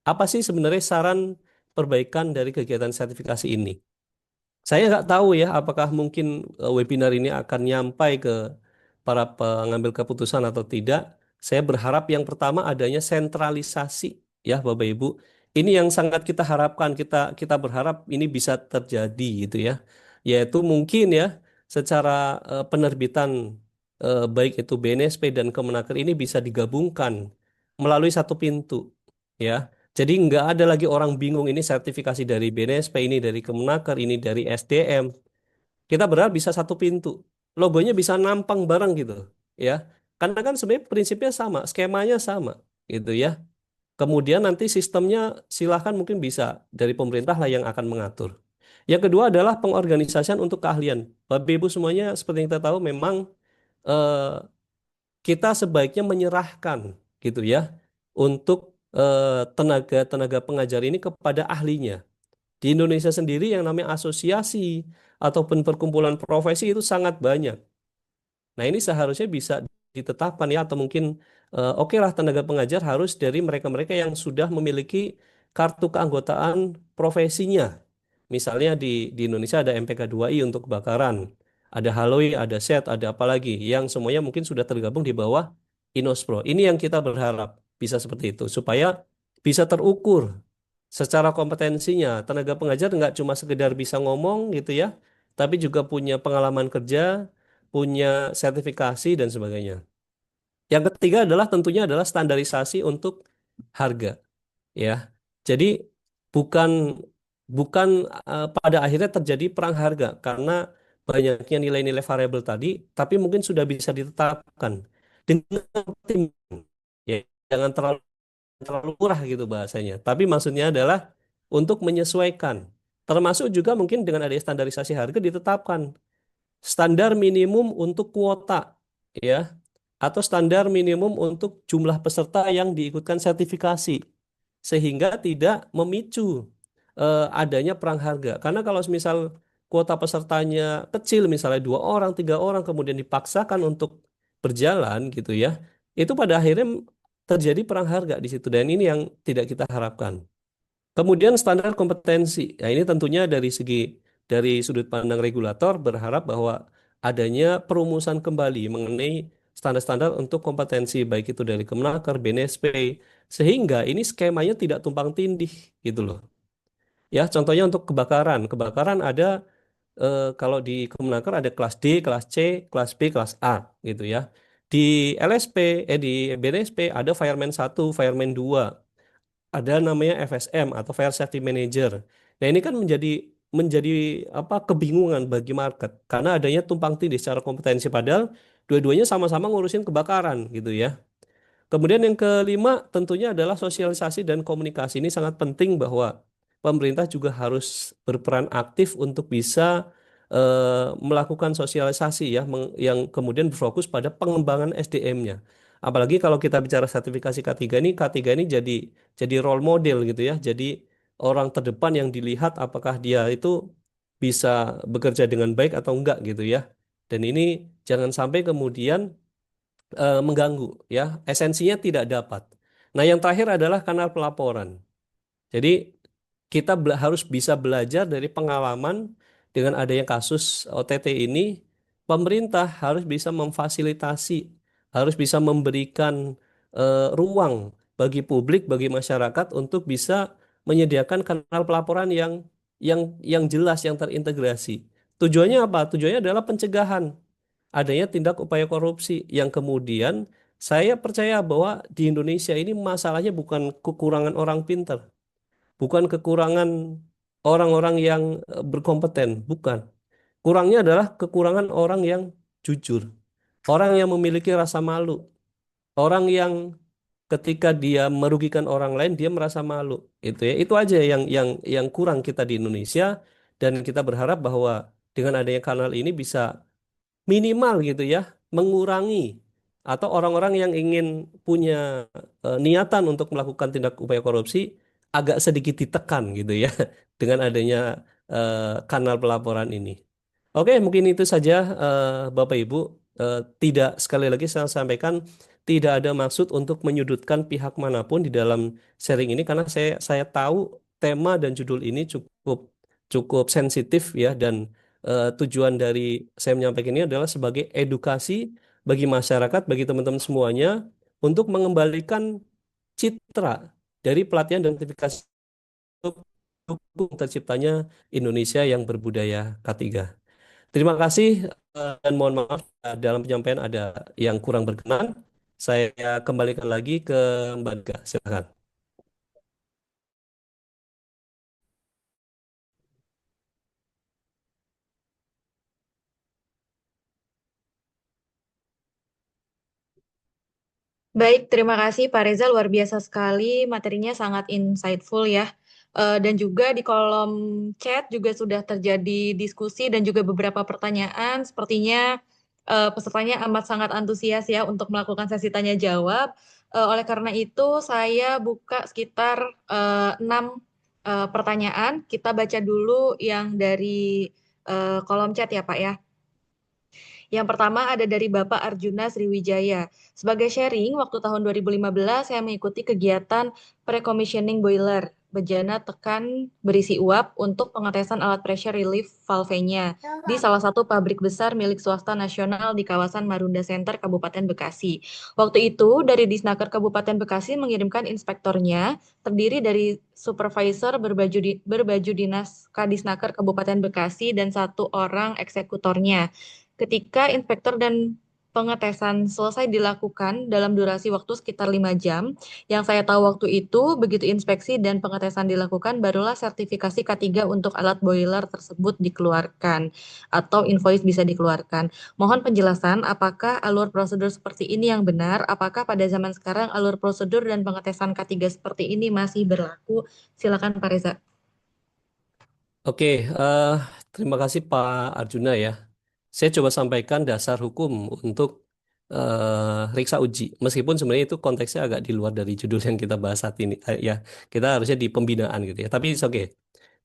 apa sih sebenarnya saran perbaikan dari kegiatan sertifikasi ini? Saya nggak tahu ya, apakah mungkin webinar ini akan nyampai ke para pengambil keputusan atau tidak. Saya berharap yang pertama adanya sentralisasi ya, Bapak Ibu. Ini yang sangat kita harapkan, kita berharap ini bisa terjadi gitu ya. Yaitu mungkin ya, secara penerbitan baik itu BNSP dan Kemenaker ini bisa digabungkan melalui satu pintu ya. Jadi nggak ada lagi orang bingung ini sertifikasi dari BNSP, ini dari Kemenaker, ini dari SDM. Kita berharap bisa satu pintu. Logonya bisa nampang bareng gitu, ya. Karena kan sebenarnya prinsipnya sama, skemanya sama, gitu ya. Kemudian nanti sistemnya silahkan mungkin bisa dari pemerintah lah yang akan mengatur. Yang kedua adalah pengorganisasian untuk keahlian. Bapak Ibu semuanya seperti yang kita tahu memang eh, kita sebaiknya menyerahkan gitu ya untuk tenaga-tenaga pengajar ini kepada ahlinya. Di Indonesia sendiri yang namanya asosiasi ataupun perkumpulan profesi itu sangat banyak. Nah, ini seharusnya bisa ditetapkan ya atau mungkin oke lah tenaga pengajar harus dari mereka-mereka yang sudah memiliki kartu keanggotaan profesinya. Misalnya di Indonesia ada MPK 2I untuk kebakaran, ada Haloi, ada Set, ada apa lagi yang semuanya mungkin sudah tergabung di bawah Innospro. Ini yang kita berharap bisa seperti itu supaya bisa terukur secara kompetensinya. Tenaga pengajar nggak cuma sekedar bisa ngomong gitu ya, tapi juga punya pengalaman kerja, punya sertifikasi dan sebagainya. Yang ketiga adalah tentunya adalah standarisasi untuk harga ya. Jadi bukan bukan pada akhirnya terjadi perang harga karena banyaknya nilai-nilai variabel tadi, tapi mungkin sudah bisa ditetapkan dengan tim ya, jangan terlalu terlalu murah gitu bahasanya. Tapi maksudnya adalah untuk menyesuaikan. Termasuk juga mungkin dengan adanya standarisasi harga ditetapkan standar minimum untuk kuota ya atau standar minimum untuk jumlah peserta yang diikutkan sertifikasi sehingga tidak memicu adanya perang harga. Karena kalau misal kuota pesertanya kecil, misalnya 2 orang, 3 orang, kemudian dipaksakan untuk berjalan gitu ya, itu pada akhirnya terjadi perang harga di situ. Dan ini yang tidak kita harapkan. Kemudian standar kompetensi. Nah, ini tentunya dari sudut pandang regulator berharap bahwa adanya perumusan kembali mengenai standar-standar untuk kompetensi baik itu dari Kemenaker, BNSP sehingga ini skemanya tidak tumpang tindih gitu loh. Ya, contohnya untuk kebakaran. Kebakaran ada kalau di Kemenaker ada kelas D, kelas C, kelas B, kelas A gitu ya. Di LSP, di BNSP ada fireman 1, fireman 2, ada namanya FSM atau Fire Safety Manager. Nah, ini kan menjadi menjadi apa kebingungan bagi market karena adanya tumpang tindih secara kompetensi padahal dua-duanya sama-sama ngurusin kebakaran gitu ya. Kemudian yang kelima tentunya adalah sosialisasi dan komunikasi. Ini sangat penting bahwa pemerintah juga harus berperan aktif untuk bisa melakukan sosialisasi ya, yang kemudian berfokus pada pengembangan SDM-nya. Apalagi kalau kita bicara sertifikasi K3 ini, K3 ini jadi role model gitu ya. Jadi orang terdepan yang dilihat apakah dia itu bisa bekerja dengan baik atau enggak gitu ya. Dan ini jangan sampai kemudian mengganggu ya, esensinya tidak dapat. Nah, yang terakhir adalah kanal pelaporan. Jadi kita harus bisa belajar dari pengalaman dengan adanya kasus OTT ini, pemerintah harus bisa memfasilitasi, harus bisa memberikan ruang bagi publik, bagi masyarakat untuk bisa menyediakan kanal pelaporan yang jelas, yang terintegrasi. Tujuannya apa? Tujuannya adalah pencegahan adanya tindak upaya korupsi yang kemudian saya percaya bahwa di Indonesia ini masalahnya bukan kekurangan orang pintar, bukan kekurangan orang-orang yang berkompeten, bukan. Kurangnya adalah kekurangan orang yang jujur, orang yang memiliki rasa malu, orang yang ketika dia merugikan orang lain dia merasa malu. Itu ya, itu aja yang kurang kita di Indonesia dan kita berharap bahwa dengan adanya kanal ini bisa minimal gitu ya, mengurangi atau orang-orang yang ingin punya niatan untuk melakukan tindak upaya korupsi agak sedikit ditekan gitu ya dengan adanya kanal pelaporan ini. Oke, mungkin itu saja Bapak Ibu. Tidak sekali lagi saya sampaikan tidak ada maksud untuk menyudutkan pihak manapun di dalam sharing ini karena saya tahu tema dan judul ini cukup cukup sensitif ya dan tujuan dari saya menyampaikan ini adalah sebagai edukasi bagi masyarakat, bagi teman-teman semuanya untuk mengembalikan citra dari pelatihan dan sertifikasi untuk dukung terciptanya Indonesia yang berbudaya K3. Terima kasih dan mohon maaf dalam penyampaian ada yang kurang berkenan. Saya kembalikan lagi ke Mbak Nika. Silakan. Baik, terima kasih Pak Reza, luar biasa sekali, materinya sangat insightful ya. Dan juga di kolom chat juga sudah terjadi diskusi dan juga beberapa pertanyaan. Sepertinya pesertanya amat sangat antusias ya untuk melakukan sesi tanya jawab. Oleh karena itu, saya buka sekitar 6 pertanyaan. Kita baca dulu yang dari kolom chat ya Pak ya. Yang pertama ada dari Bapak Arjuna Sriwijaya. Sebagai sharing, waktu tahun 2015 saya mengikuti kegiatan pre-commissioning boiler. bejana tekan berisi uap untuk pengetesan alat pressure relief valve-nya di salah satu pabrik besar milik swasta nasional di kawasan Marunda Center, Kabupaten Bekasi. Waktu itu, dari Disnaker Kabupaten Bekasi mengirimkan inspektornya, terdiri dari supervisor berbaju dinas Kadisnaker Kabupaten Bekasi dan satu orang eksekutornya. Ketika inspektor dan pengetesan selesai dilakukan dalam durasi waktu sekitar 5 jam, yang saya tahu waktu itu, begitu inspeksi dan pengetesan dilakukan, barulah sertifikasi K3 untuk alat boiler tersebut dikeluarkan atau invoice bisa dikeluarkan. Mohon penjelasan, apakah alur prosedur seperti ini yang benar? Apakah pada zaman sekarang alur prosedur dan pengetesan K3 seperti ini masih berlaku? Silakan Pak Reza. Oke, terima kasih Pak Arjuna ya. Saya coba sampaikan dasar hukum untuk riksa uji. Meskipun sebenarnya itu konteksnya agak di luar dari judul yang kita bahas saat ini. Ya, kita harusnya di pembinaan gitu ya. Tapi oke.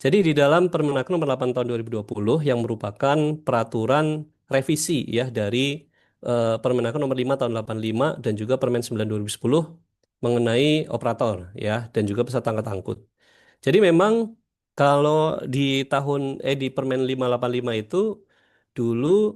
Jadi di dalam Permenaker Nomor 8 Tahun 2020 yang merupakan peraturan revisi ya dari Permenaker Nomor 5 Tahun 85 dan juga Permen 9 2010 mengenai operator ya dan juga peserta angkat angkut. Jadi memang kalau di di Permen 585 itu dulu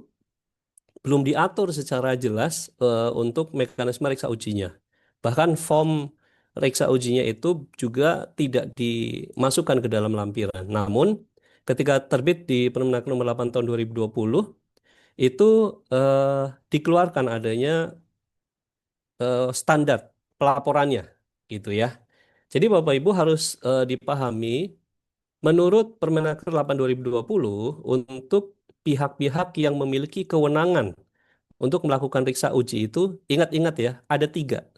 belum diatur secara jelas untuk mekanisme reksa ujinya. Bahkan form reksa ujinya itu juga tidak dimasukkan ke dalam lampiran. Namun ketika terbit di Permenaker Nomor 8 Tahun 2020 itu dikeluarkan adanya standar pelaporannya gitu ya. Jadi Bapak Ibu harus dipahami menurut Permenaker 8 2020 untuk pihak-pihak yang memiliki kewenangan untuk melakukan riksa uji itu ingat-ingat ya ada tiga.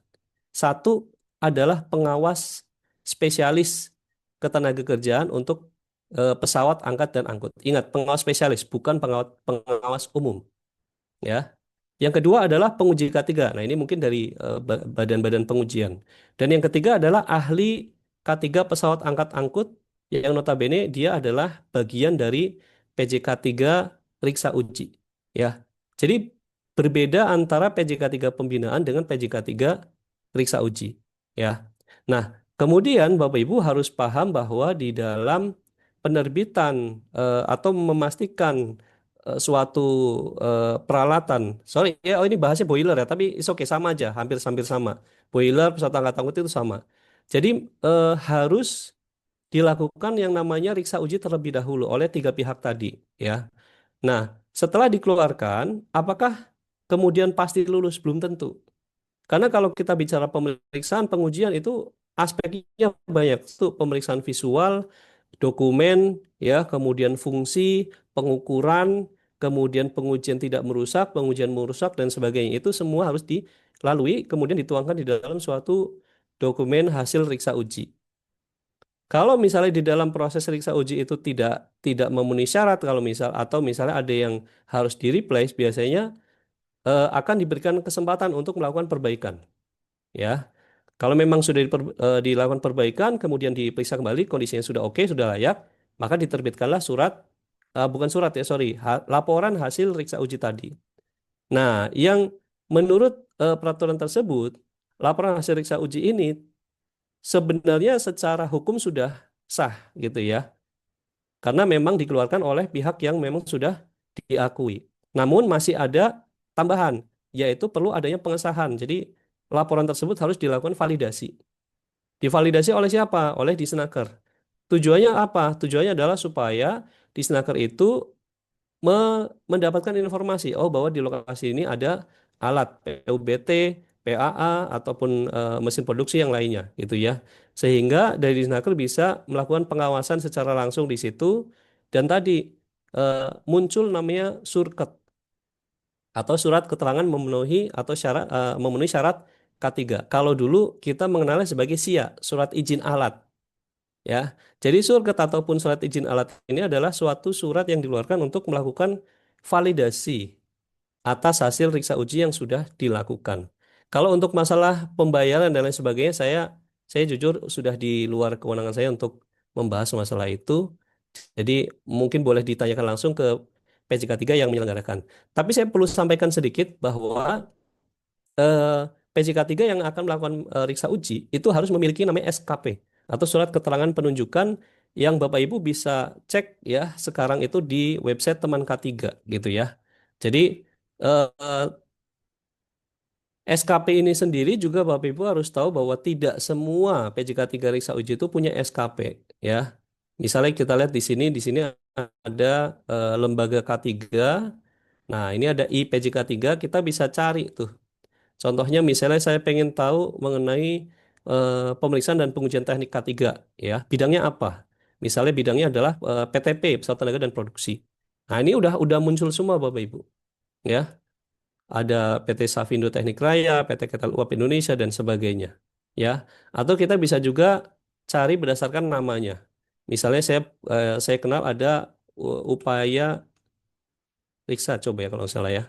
Satu adalah pengawas spesialis ketenagakerjaan untuk pesawat angkat dan angkut. Ingat pengawas spesialis bukan pengawas umum ya. Yang kedua adalah penguji K3. Nah, ini mungkin dari badan-badan pengujian. Dan yang ketiga adalah ahli K3 pesawat angkat angkut yang notabene dia adalah bagian dari PJK3 Riksa Uji. Ya. Jadi berbeda antara PJK3 pembinaan dengan PJK3 Riksa Uji. Ya. Nah, kemudian Bapak Ibu harus paham bahwa di dalam penerbitan atau memastikan suatu peralatan. Sorry, ya oh ini bahasnya boiler ya, tapi it's okay sama aja, hampir-hampir sama. Boiler, pesawat angkat angkut itu sama. Jadi harus dilakukan yang namanya riksa uji terlebih dahulu oleh tiga pihak tadi, ya. Nah, setelah dikeluarkan, apakah kemudian pasti lulus? Belum tentu. Karena kalau kita bicara pemeriksaan pengujian itu aspeknya banyak. Itu pemeriksaan visual, dokumen, ya, kemudian fungsi, pengukuran, kemudian pengujian tidak merusak, pengujian merusak dan sebagainya. Itu semua harus dilalui, kemudian dituangkan di dalam suatu dokumen hasil riksa uji. Kalau misalnya di dalam proses riksa uji itu tidak tidak memenuhi syarat, kalau misal atau misalnya ada yang harus di replace, biasanya akan diberikan kesempatan untuk melakukan perbaikan. Ya, kalau memang sudah dilakukan perbaikan, kemudian diperiksa kembali, kondisinya sudah oke, sudah layak, maka diterbitkanlah surat, bukan surat ya, sorry, laporan hasil riksa uji tadi. Nah, yang menurut peraturan tersebut, laporan hasil riksa uji ini sebenarnya secara hukum sudah sah, gitu ya, karena memang dikeluarkan oleh pihak yang memang sudah diakui. Namun masih ada tambahan, yaitu perlu adanya pengesahan. Jadi laporan tersebut harus dilakukan validasi. Divalidasi oleh siapa? Oleh Disnaker. Tujuannya apa? Tujuannya adalah supaya Disnaker itu mendapatkan informasi, oh bahwa di lokasi ini ada alat PUBT, PAA ataupun mesin produksi yang lainnya, gitu ya. Sehingga dari Disnaker bisa melakukan pengawasan secara langsung di situ dan tadi eh, muncul namanya surket atau surat keterangan memenuhi atau memenuhi syarat K3. Kalau dulu kita mengenalnya sebagai SIA, surat izin alat. Ya, jadi surket ataupun surat izin alat ini adalah suatu surat yang dikeluarkan untuk melakukan validasi atas hasil riksa uji yang sudah dilakukan. Kalau untuk masalah pembayaran dan lain sebagainya, saya jujur sudah di luar kewenangan saya untuk membahas masalah itu. Jadi mungkin boleh ditanyakan langsung ke PJK3 yang menyelenggarakan. Tapi saya perlu sampaikan sedikit bahwa eh, PJK3 yang akan melakukan riksa uji itu harus memiliki namanya SKP. atau surat keterangan penunjukan yang Bapak Ibu bisa cek ya sekarang itu di website Teman K3 gitu ya. Jadi eh, SKP ini sendiri juga Bapak Ibu harus tahu bahwa tidak semua PJK 3 Riksa Uji itu punya SKP ya. Misalnya kita lihat di sini ada lembaga K3. Nah, ini ada IPJK 3, kita bisa cari tuh. Contohnya misalnya saya pengen tahu mengenai pemeriksaan dan pengujian teknik K3 ya. Bidangnya apa? Misalnya bidangnya adalah PTP, pesawat tenaga dan produksi. Nah, ini udah muncul semua Bapak Ibu ya. Ada PT Safindo Teknik Raya, PT Ketal Uap Indonesia dan sebagainya. Ya. Atau kita bisa juga cari berdasarkan namanya. Misalnya saya kenal ada upaya Riksa coba ya kalau nggak salah ya.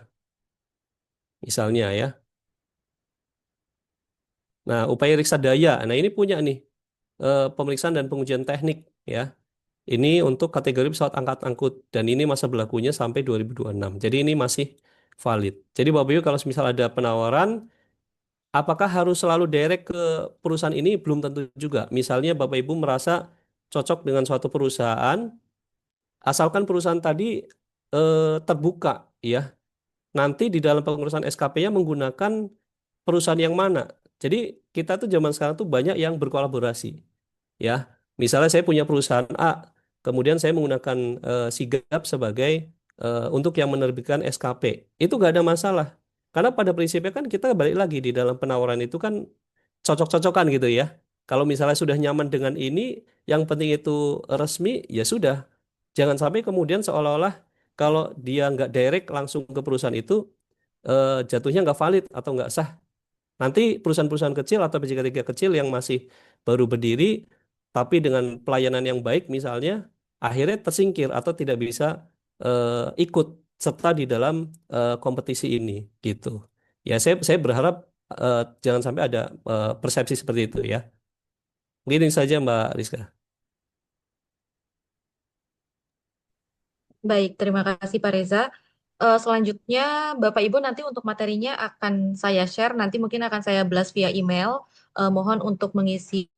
Misalnya ya. Nah, upaya Riksa Daya. Nah, ini punya nih pemeriksaan dan pengujian teknik ya. Ini untuk kategori pesawat angkat angkut dan ini masa berlakunya sampai 2026. Jadi ini masih valid. Jadi Bapak Ibu kalau misal ada penawaran, apakah harus selalu direct ke perusahaan ini? Belum tentu juga. Misalnya Bapak Ibu merasa cocok dengan suatu perusahaan, asalkan perusahaan tadi terbuka ya. Nanti di dalam pengurusan SKP-nya menggunakan perusahaan yang mana. Jadi kita tuh zaman sekarang tuh banyak yang berkolaborasi ya. Misalnya saya punya perusahaan A, kemudian saya menggunakan Sigap sebagai untuk yang menerbitkan SKP. Itu nggak ada masalah. Karena pada prinsipnya kan kita balik lagi di dalam penawaran itu kan cocok-cocokan gitu ya. Kalau misalnya sudah nyaman dengan ini, yang penting itu resmi, ya sudah. Jangan sampai kemudian seolah-olah kalau dia nggak direct langsung ke perusahaan itu, jatuhnya nggak valid atau nggak sah. Nanti perusahaan-perusahaan kecil atau PJK 3 kecil yang masih baru berdiri, tapi dengan pelayanan yang baik misalnya, akhirnya tersingkir atau tidak bisa ikut serta di dalam kompetisi ini, gitu. Ya, saya berharap jangan sampai ada persepsi seperti itu ya. Mungkin ini saja Mbak Rizka. Baik, terima kasih Pak Reza. Selanjutnya, Bapak Ibu nanti untuk materinya akan saya share, nanti mungkin akan saya blast via email. Mohon untuk mengisi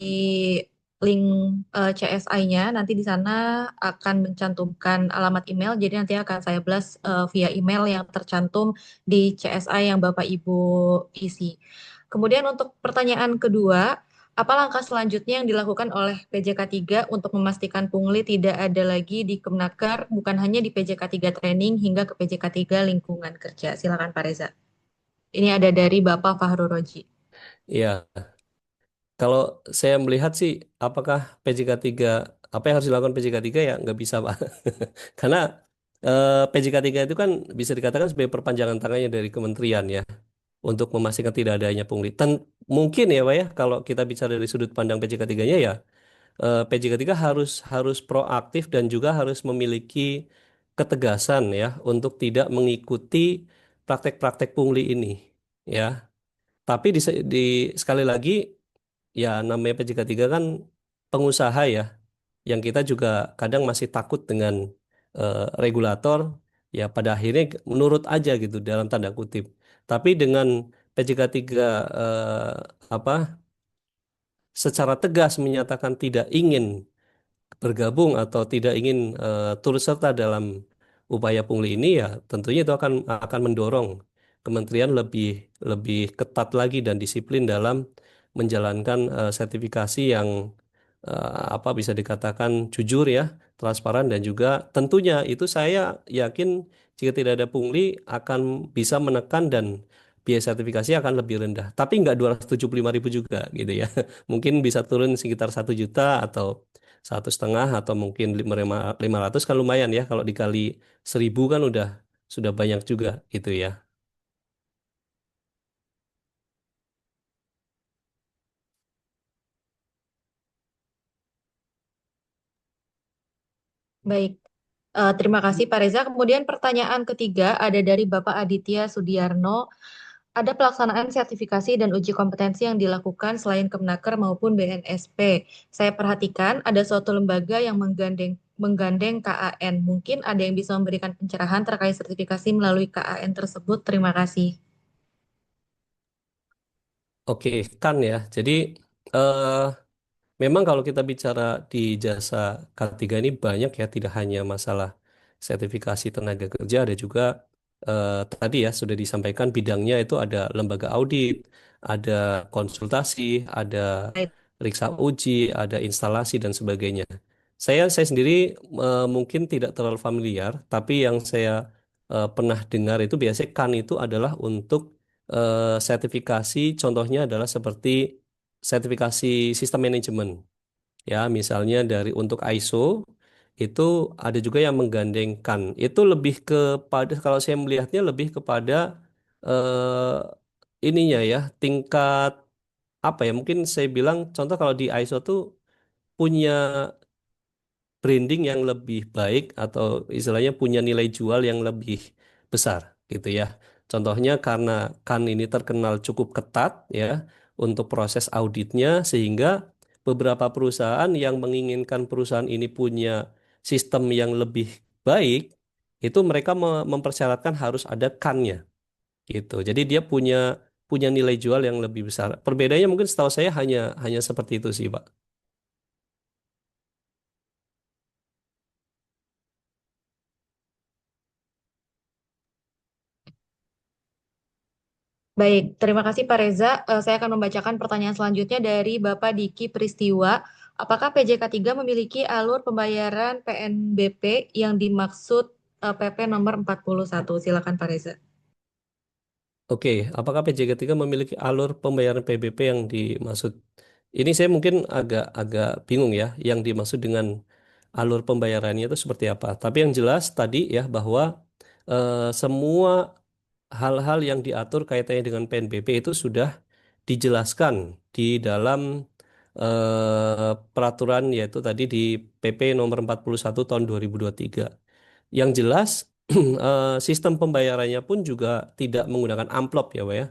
link CSI-nya, nanti di sana akan mencantumkan alamat email, jadi nanti akan saya blast via email yang tercantum di CSI yang Bapak Ibu isi. Kemudian untuk pertanyaan kedua, apa langkah selanjutnya yang dilakukan oleh PJK 3 untuk memastikan pungli tidak ada lagi di Kemnaker, bukan hanya di PJK 3 training hingga ke PJK 3 lingkungan kerja? Silakan Pak Reza. Ini ada dari Bapak Fahru Roji. Ya, kalau saya melihat sih, apakah PJK 3, apa yang harus dilakukan PJK 3 ya nggak bisa Pak. Karena PJK 3 itu kan bisa dikatakan sebagai perpanjangan tangannya dari kementerian ya, untuk memastikan tidak adanya pungli. Mungkin ya Pak ya, kalau kita bicara dari sudut pandang PJK 3-nya ya, PJK 3 harus harus proaktif dan juga harus memiliki ketegasan ya untuk tidak mengikuti praktek-praktek pungli ini ya. Tapi sekali lagi ya namanya PJK 3 kan pengusaha ya, yang kita juga kadang masih takut dengan regulator ya, pada akhirnya menurut aja gitu dalam tanda kutip. Tapi dengan PJK 3 apa secara tegas menyatakan tidak ingin bergabung atau tidak ingin turut serta dalam upaya pungli ini, ya tentunya itu akan mendorong kementerian lebih lebih ketat lagi dan disiplin dalam menjalankan sertifikasi yang apa bisa dikatakan jujur ya, transparan, dan juga tentunya itu saya yakin jika tidak ada pungli akan bisa menekan dan biaya sertifikasi akan lebih rendah. Tapi nggak 275.000 juga gitu ya. Mungkin bisa turun sekitar 1 juta atau 1,5, atau mungkin 500 kan lumayan ya. Kalau dikali 1.000 kan sudah banyak juga gitu ya. Baik, terima kasih Pak Reza. Kemudian pertanyaan ketiga ada dari Bapak Aditya Sudiarno. Ada pelaksanaan sertifikasi dan uji kompetensi yang dilakukan selain Kemnaker maupun BNSP. Saya perhatikan ada suatu lembaga yang menggandeng KAN. Mungkin ada yang bisa memberikan pencerahan terkait sertifikasi melalui KAN tersebut. Terima kasih. Oke, kan ya. Jadi eh, memang kalau kita bicara di jasa K3 ini banyak ya, tidak hanya masalah sertifikasi tenaga kerja, ada juga tadi ya sudah disampaikan bidangnya itu ada lembaga audit, ada konsultasi, ada Baik. periksa uji, ada instalasi dan sebagainya. Saya sendiri mungkin tidak terlalu familiar, tapi yang saya pernah dengar itu biasanya KAN itu adalah untuk sertifikasi, contohnya adalah seperti sertifikasi sistem manajemen. Ya, misalnya dari untuk ISO itu ada juga yang menggandengkan. Itu lebih kepada kalau saya melihatnya lebih kepada ininya ya, tingkat apa ya? Mungkin saya bilang contoh kalau di ISO tuh punya branding yang lebih baik atau istilahnya punya nilai jual yang lebih besar gitu ya. Contohnya karena kan ini terkenal cukup ketat ya untuk proses auditnya sehingga beberapa perusahaan yang menginginkan perusahaan ini punya sistem yang lebih baik itu mereka mempersyaratkan harus ada kan-nya gitu. Jadi dia punya punya nilai jual yang lebih besar. Perbedaannya mungkin setahu saya hanya seperti itu sih, Pak. Baik, terima kasih Pak Reza. Saya akan membacakan pertanyaan selanjutnya dari Bapak Diki Pristiwa. Apakah PJK3 memiliki alur pembayaran PNBP yang dimaksud PP nomor 41? Silakan Pak Reza. Oke, apakah PJ3 memiliki alur pembayaran PBP yang dimaksud? Ini saya mungkin agak bingung ya, yang dimaksud dengan alur pembayarannya itu seperti apa. Tapi yang jelas tadi ya bahwa semua hal-hal yang diatur kaitannya dengan PNBP itu sudah dijelaskan di dalam peraturan yaitu tadi di PP nomor 41 tahun 2023. Yang jelas sistem pembayarannya pun juga tidak menggunakan amplop ya, Pak ya.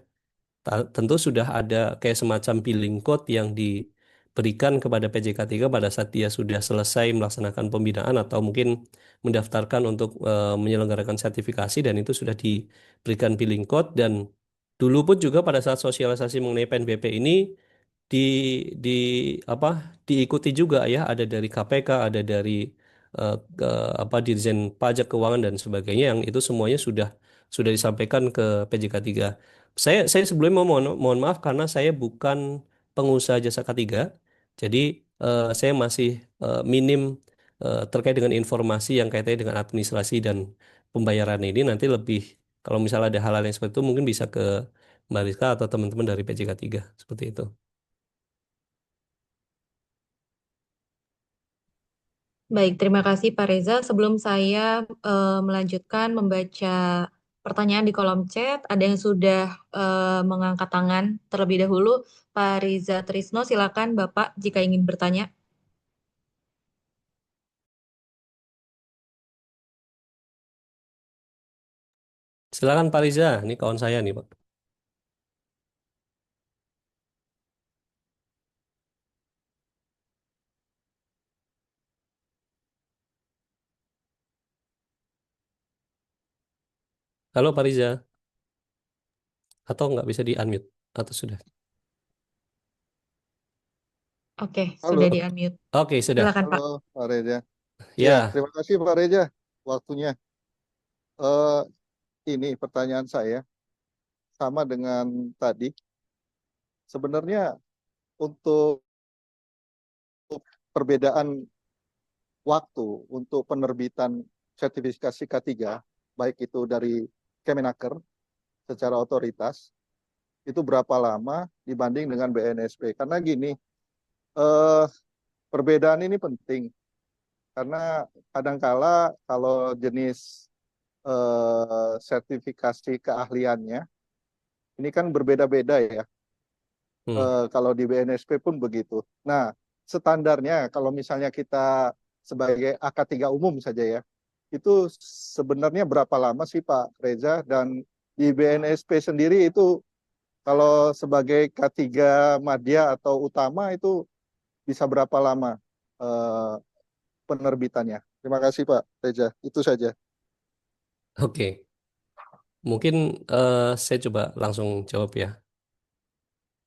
Tentu sudah ada kayak semacam billing code yang diberikan kepada PJK3 pada saat dia sudah selesai melaksanakan pembinaan atau mungkin mendaftarkan untuk menyelenggarakan sertifikasi dan itu sudah diberikan billing code dan dulu pun juga pada saat sosialisasi mengenai PNBP ini di di apa diikuti juga ya ada dari KPK ada dari ke, Dirjen Pajak Keuangan dan sebagainya yang itu semuanya sudah disampaikan ke PJK3. Saya sebelumnya mohon maaf karena saya bukan pengusaha jasa K3. Jadi saya masih minim terkait dengan informasi yang kaitannya dengan administrasi dan pembayaran ini nanti lebih kalau misalnya ada hal-hal yang seperti itu mungkin bisa ke Mbak Rizka atau teman-teman dari PJK3 seperti itu. Baik, terima kasih Pak Reza. Sebelum saya melanjutkan membaca pertanyaan di kolom chat, ada yang sudah mengangkat tangan terlebih dahulu. Pak Riza Trisno, silakan Bapak jika ingin bertanya. Silakan Pak Riza, ini kawan saya nih Pak. Halo Pak Riza, atau nggak bisa di unmute atau sudah? Oke, sudah Halo, di-unmute. Oke sudah. Silakan halo Pak. Pak Reza. Ya, Ya, terima kasih Pak Reza waktunya. Eh, ini pertanyaan saya sama dengan tadi. Sebenarnya untuk perbedaan waktu untuk penerbitan sertifikasi K3, baik itu dari Kemenaker secara otoritas, itu berapa lama dibanding dengan BNSP? Karena gini, eh, perbedaan ini penting karena kadangkala kalau jenis sertifikasi keahliannya ini kan berbeda-beda ya. hmm, Kalau di BNSP pun begitu. Nah, standarnya kalau misalnya kita sebagai AK3 umum saja ya, itu sebenarnya berapa lama sih Pak Reza? Dan di BNSP sendiri itu kalau sebagai K3 Madya atau utama itu bisa berapa lama eh, penerbitannya? Terima kasih Pak Reza. Itu saja. oke. Mungkin saya coba langsung jawab ya.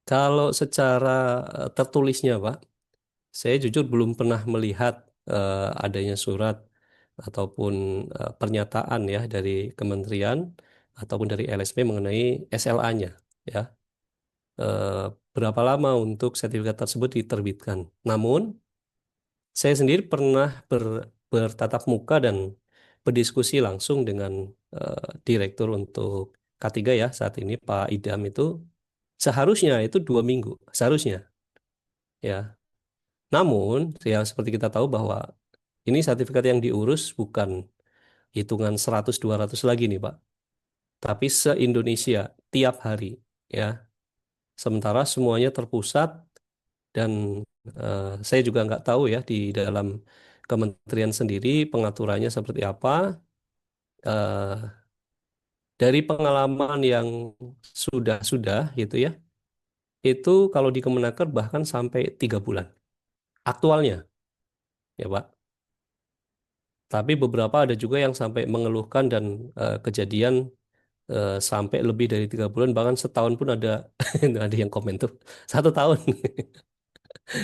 Kalau secara tertulisnya Pak, Saya jujur belum pernah melihat adanya surat ataupun pernyataan ya dari kementerian ataupun dari LSP mengenai SLA-nya ya. Eh, Berapa lama untuk sertifikat tersebut diterbitkan. Namun saya sendiri pernah bertatap muka dan berdiskusi langsung dengan direktur untuk K3 ya saat ini Pak Idam itu seharusnya itu 2 minggu seharusnya ya. Namun ya seperti kita tahu bahwa ini sertifikat yang diurus bukan hitungan 100-200 lagi nih Pak, tapi se-Indonesia tiap hari ya. Sementara semuanya terpusat dan saya juga nggak tahu ya di dalam kementerian sendiri pengaturannya seperti apa. Eh, dari pengalaman yang sudah-sudah gitu ya, itu kalau di Kemenaker bahkan sampai 3 bulan aktualnya ya Pak. Tapi beberapa ada juga yang sampai mengeluhkan dan kejadian sampai lebih dari 3 bulan bahkan setahun pun ada. Ada yang komen tuh 1 tahun.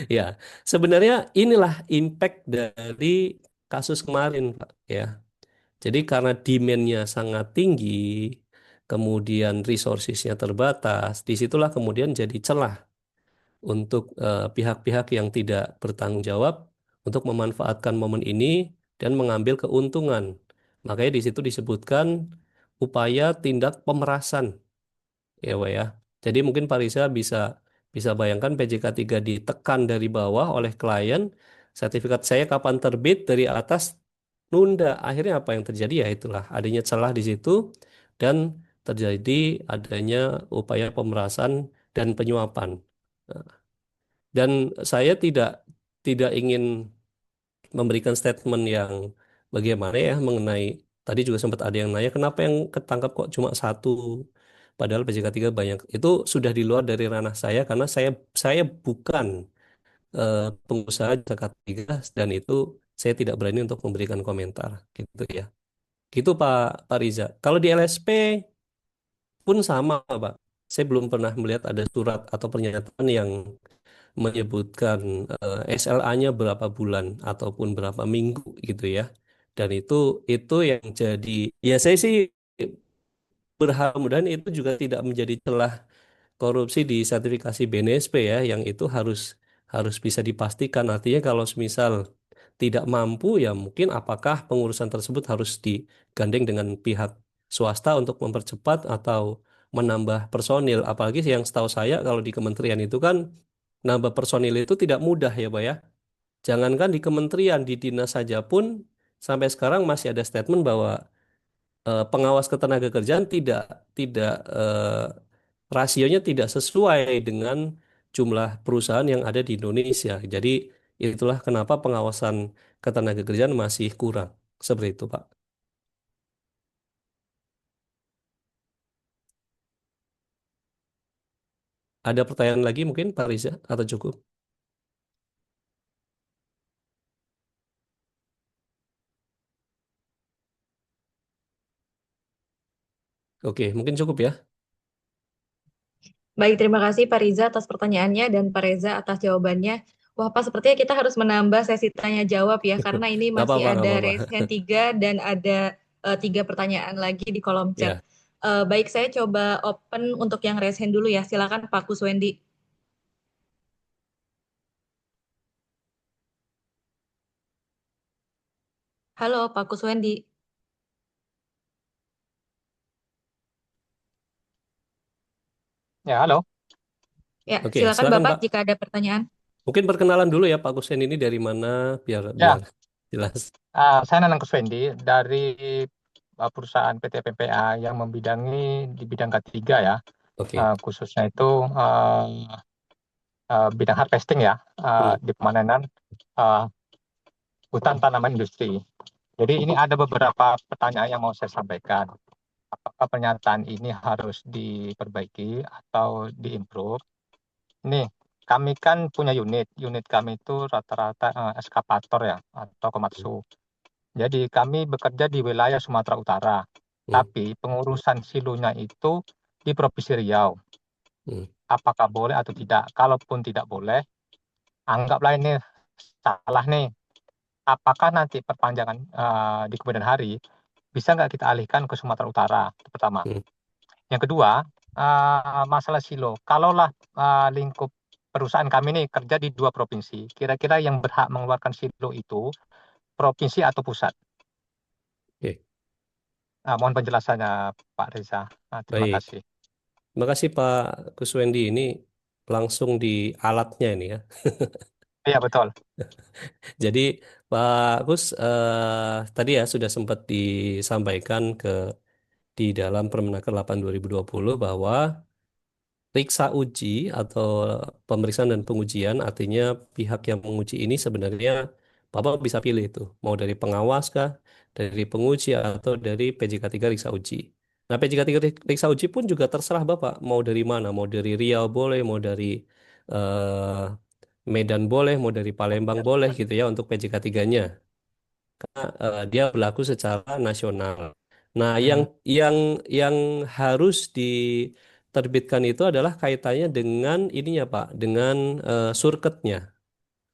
Ya, sebenarnya inilah impact dari kasus kemarin, Pak. Ya, jadi karena demand-nya sangat tinggi, kemudian resources-nya terbatas, disitulah kemudian jadi celah untuk pihak-pihak yang tidak bertanggung jawab untuk memanfaatkan momen ini dan mengambil keuntungan. Makanya di situ disebutkan upaya tindak pemerasan ya Pak ya. Jadi mungkin Pak Riza bisa bisa bayangkan PJK 3 ditekan dari bawah oleh klien, sertifikat saya kapan terbit dari atas nunda. Akhirnya apa yang terjadi ya itulah adanya celah di situ dan terjadi adanya upaya pemerasan dan penyuapan. Nah, dan saya tidak ingin memberikan statement yang bagaimana ya mengenai tadi juga sempat ada yang nanya kenapa yang ketangkap kok cuma satu padahal PJK 3 banyak. Itu sudah di luar dari ranah saya karena saya bukan pengusaha PJK 3 dan itu saya tidak berani untuk memberikan komentar gitu ya. Gitu Pak Riza. Kalau di LSP pun sama Pak. Saya belum pernah melihat ada surat atau pernyataan yang menyebutkan SLA-nya berapa bulan ataupun berapa minggu gitu ya. Dan itu yang jadi ya saya sih berharap mudahan itu juga tidak menjadi celah korupsi di sertifikasi BNSP ya yang itu harus harus bisa dipastikan. Artinya kalau semisal tidak mampu ya mungkin apakah pengurusan tersebut harus digandeng dengan pihak swasta untuk mempercepat atau menambah personil. Apalagi yang setahu saya kalau di kementerian itu kan nambah personil itu tidak mudah ya Pak ya. Jangankan di kementerian, di dinas saja pun sampai sekarang masih ada statement bahwa pengawas ketenagakerjaan tidak tidak rasionya tidak sesuai dengan jumlah perusahaan yang ada di Indonesia. Jadi itulah kenapa pengawasan ketenagakerjaan masih kurang. Seperti itu, Pak. Ada pertanyaan lagi mungkin Pak Riza atau cukup? Oke, mungkin cukup ya. Baik, terima kasih Pak Riza atas pertanyaannya dan Pak Reza atas jawabannya. Wah, Pak, sepertinya kita harus menambah sesi tanya jawab ya, karena ini Nggak masih apa-apa, nggak ada apa-apa. raise hand 3 dan ada 3 pertanyaan lagi di kolom chat. Ya, Baik, saya coba open untuk yang raise hand dulu ya. Silakan Pak Kuswendi. Halo Pak Kuswendi. Ya, halo. Ya, oke, silakan silakan Bapak Pak. jika ada pertanyaan. Mungkin perkenalan dulu ya Pak Kusen ini dari mana biar biar Ya, jelas. saya Nanang Kuswendi dari perusahaan PT PPA yang membidangi di bidang ketiga ya, Oke. khususnya itu bidang harvesting ya, Hmm. di pemanenan uh, hutan tanaman industri. Jadi ini ada beberapa pertanyaan yang mau saya sampaikan. Apakah pernyataan ini harus diperbaiki atau diimprove? Nih, kami kan punya unit kami itu rata-rata eskavator ya atau komatsu. Jadi kami bekerja di wilayah Sumatera Utara, Hmm. tapi pengurusan silonya itu di Provinsi Riau. Hmm. Apakah boleh atau tidak? Kalaupun tidak boleh, anggaplah ini salah nih, apakah nanti perpanjangan di kemudian hari bisa nggak kita alihkan ke Sumatera Utara? Itu pertama. Hmm. Yang kedua, masalah silo. Kalaulah lingkup perusahaan kami nih kerja di 2 provinsi, kira-kira yang berhak mengeluarkan silo itu provinsi atau pusat? Oke, Mohon penjelasannya, Pak Reza. Terima baik. kasih. Terima kasih Pak Kuswendi. Ini langsung di alatnya ini ya. Iya, betul. Jadi Pak Kus tadi ya sudah sempat disampaikan di dalam Permenaker 8 2020 bahwa periksa uji atau pemeriksaan dan pengujian artinya pihak yang menguji ini sebenarnya Bapak bisa pilih itu mau dari pengawas kah, dari penguji atau dari PJK 3 Riksa Uji. Nah, PJK 3 Riksa Uji pun juga terserah Bapak mau dari mana, mau dari Riau boleh, mau dari eh, Medan boleh, mau dari Palembang boleh gitu ya untuk PJK 3-nya. Dia berlaku secara nasional. Nah, yang Hmm. yang yang harus diterbitkan itu adalah kaitannya dengan ininya Pak, dengan surketnya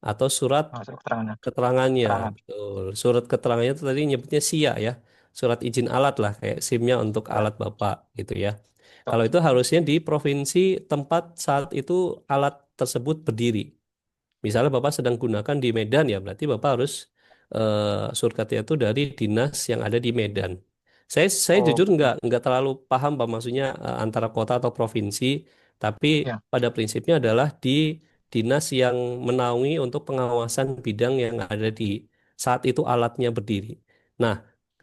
atau surat Masuk keterangannya. keterangannya. Keterangan. Betul. Surat keterangannya itu tadi nyebutnya SIA ya. Surat izin alat lah kayak SIM-nya untuk Ya, alat Bapak gitu ya. betul. Kalau itu harusnya di provinsi tempat saat itu alat tersebut berdiri. Misalnya Bapak sedang gunakan di Medan ya, berarti Bapak harus surkatnya itu dari dinas yang ada di Medan. Saya Oh, jujur nggak terlalu paham Pak maksudnya antara kota atau provinsi, tapi ya. pada prinsipnya adalah di dinas yang menaungi untuk pengawasan bidang yang ada di saat itu alatnya berdiri. Nah,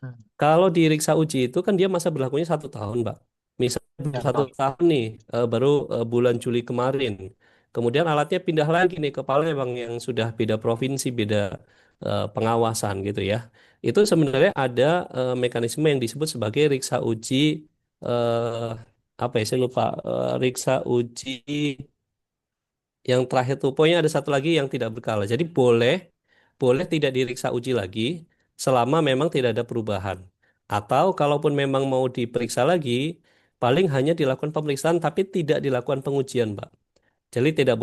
Hmm. kalau di Riksa Uji itu kan dia masa berlakunya 1 tahun, Mbak. Misalnya Ya, belum satu betul. tahun nih, baru bulan Juli kemarin. Kemudian alatnya pindah lagi nih ke Palembang yang sudah beda provinsi, beda pengawasan gitu ya. Itu sebenarnya ada mekanisme yang disebut sebagai Riksa Uji, eh, apa ya, saya lupa, Riksa Uji yang terakhir tuh, pokoknya ada satu lagi yang tidak berkala. Jadi boleh, boleh tidak diriksa uji lagi selama memang tidak ada perubahan. Atau kalaupun memang mau diperiksa lagi, paling hanya dilakukan pemeriksaan tapi tidak dilakukan pengujian, Mbak. Jadi tidak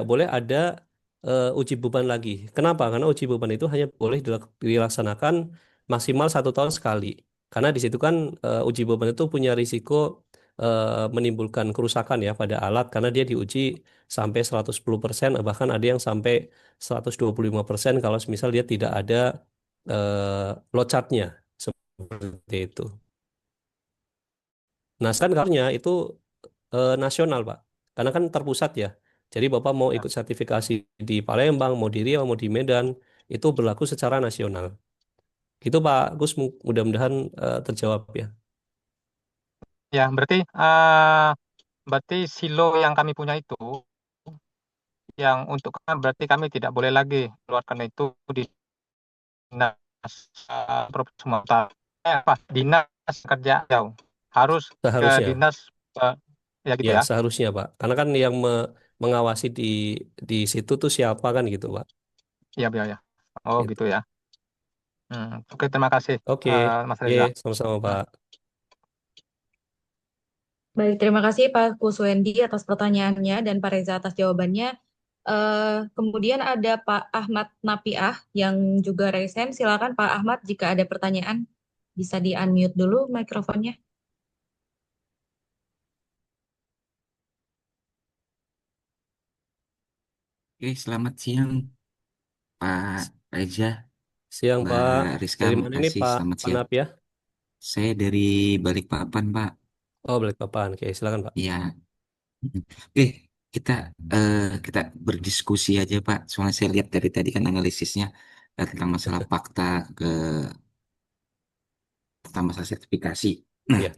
boleh ada uji beban lagi. Kenapa? Karena uji beban itu hanya boleh dilaksanakan maksimal 1 tahun sekali. Karena di situ kan uji beban itu punya risiko menimbulkan kerusakan ya pada alat karena dia diuji sampai 110%, bahkan ada yang sampai 125% kalau misal dia tidak ada load chart-nya seperti itu. Nah, sekarang kabarnya itu nasional, Pak. Karena kan terpusat ya. Jadi Bapak mau Ya. ikut sertifikasi di Palembang, mau di Riau, mau di Medan, itu berlaku secara nasional. Gitu Pak Gus, mudah-mudahan terjawab ya. Ya, berarti silo yang kami punya itu, yang untuk berarti kami tidak boleh lagi keluarkan itu di dinas Provinsi Sumatera. Dinas kerja jauh. Harus ke Seharusnya, dinas ya gitu ya ya. seharusnya Pak. Karena kan yang mengawasi di situ tuh siapa kan gitu Pak. Iya, ya, ya. Oh, Gitu. gitu ya. Oke, terima kasih, Oke, Mas ye, Reza. sama-sama Hmm. Pak. Baik, terima kasih Pak Kuswendi atas pertanyaannya dan Pak Reza atas jawabannya. Kemudian ada Pak Ahmad Napiah yang juga resen. Silakan Pak Ahmad jika ada pertanyaan bisa di-unmute dulu mikrofonnya. Oke, selamat siang Pak Reza, Siang Pak. Mbak Rizka, Dari mana ini makasih. Pak Selamat siang. Panap ya? Saya dari Balikpapan, Pak. Oh, Balikpapan. Oke, silakan Pak. Iya. Oke, kita kita berdiskusi aja, Pak. Soalnya saya lihat dari tadi kan analisisnya tentang masalah fakta ke tentang masalah sertifikasi. Nah, Ya.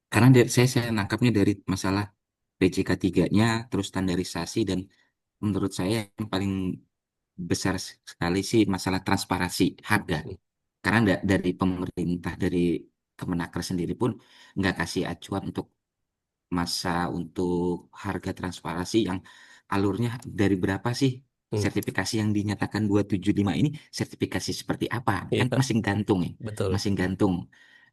karena saya nangkapnya dari masalah PJK 3-nya, terus standarisasi dan menurut saya yang paling besar sekali sih masalah transparansi harga. Karena dari pemerintah, dari Kemenaker sendiri pun nggak kasih acuan untuk harga transparansi yang alurnya dari berapa sih Hmm. sertifikasi yang dinyatakan 275 ini sertifikasi seperti apa? Kan Ya, masing gantung ya, betul. masing gantung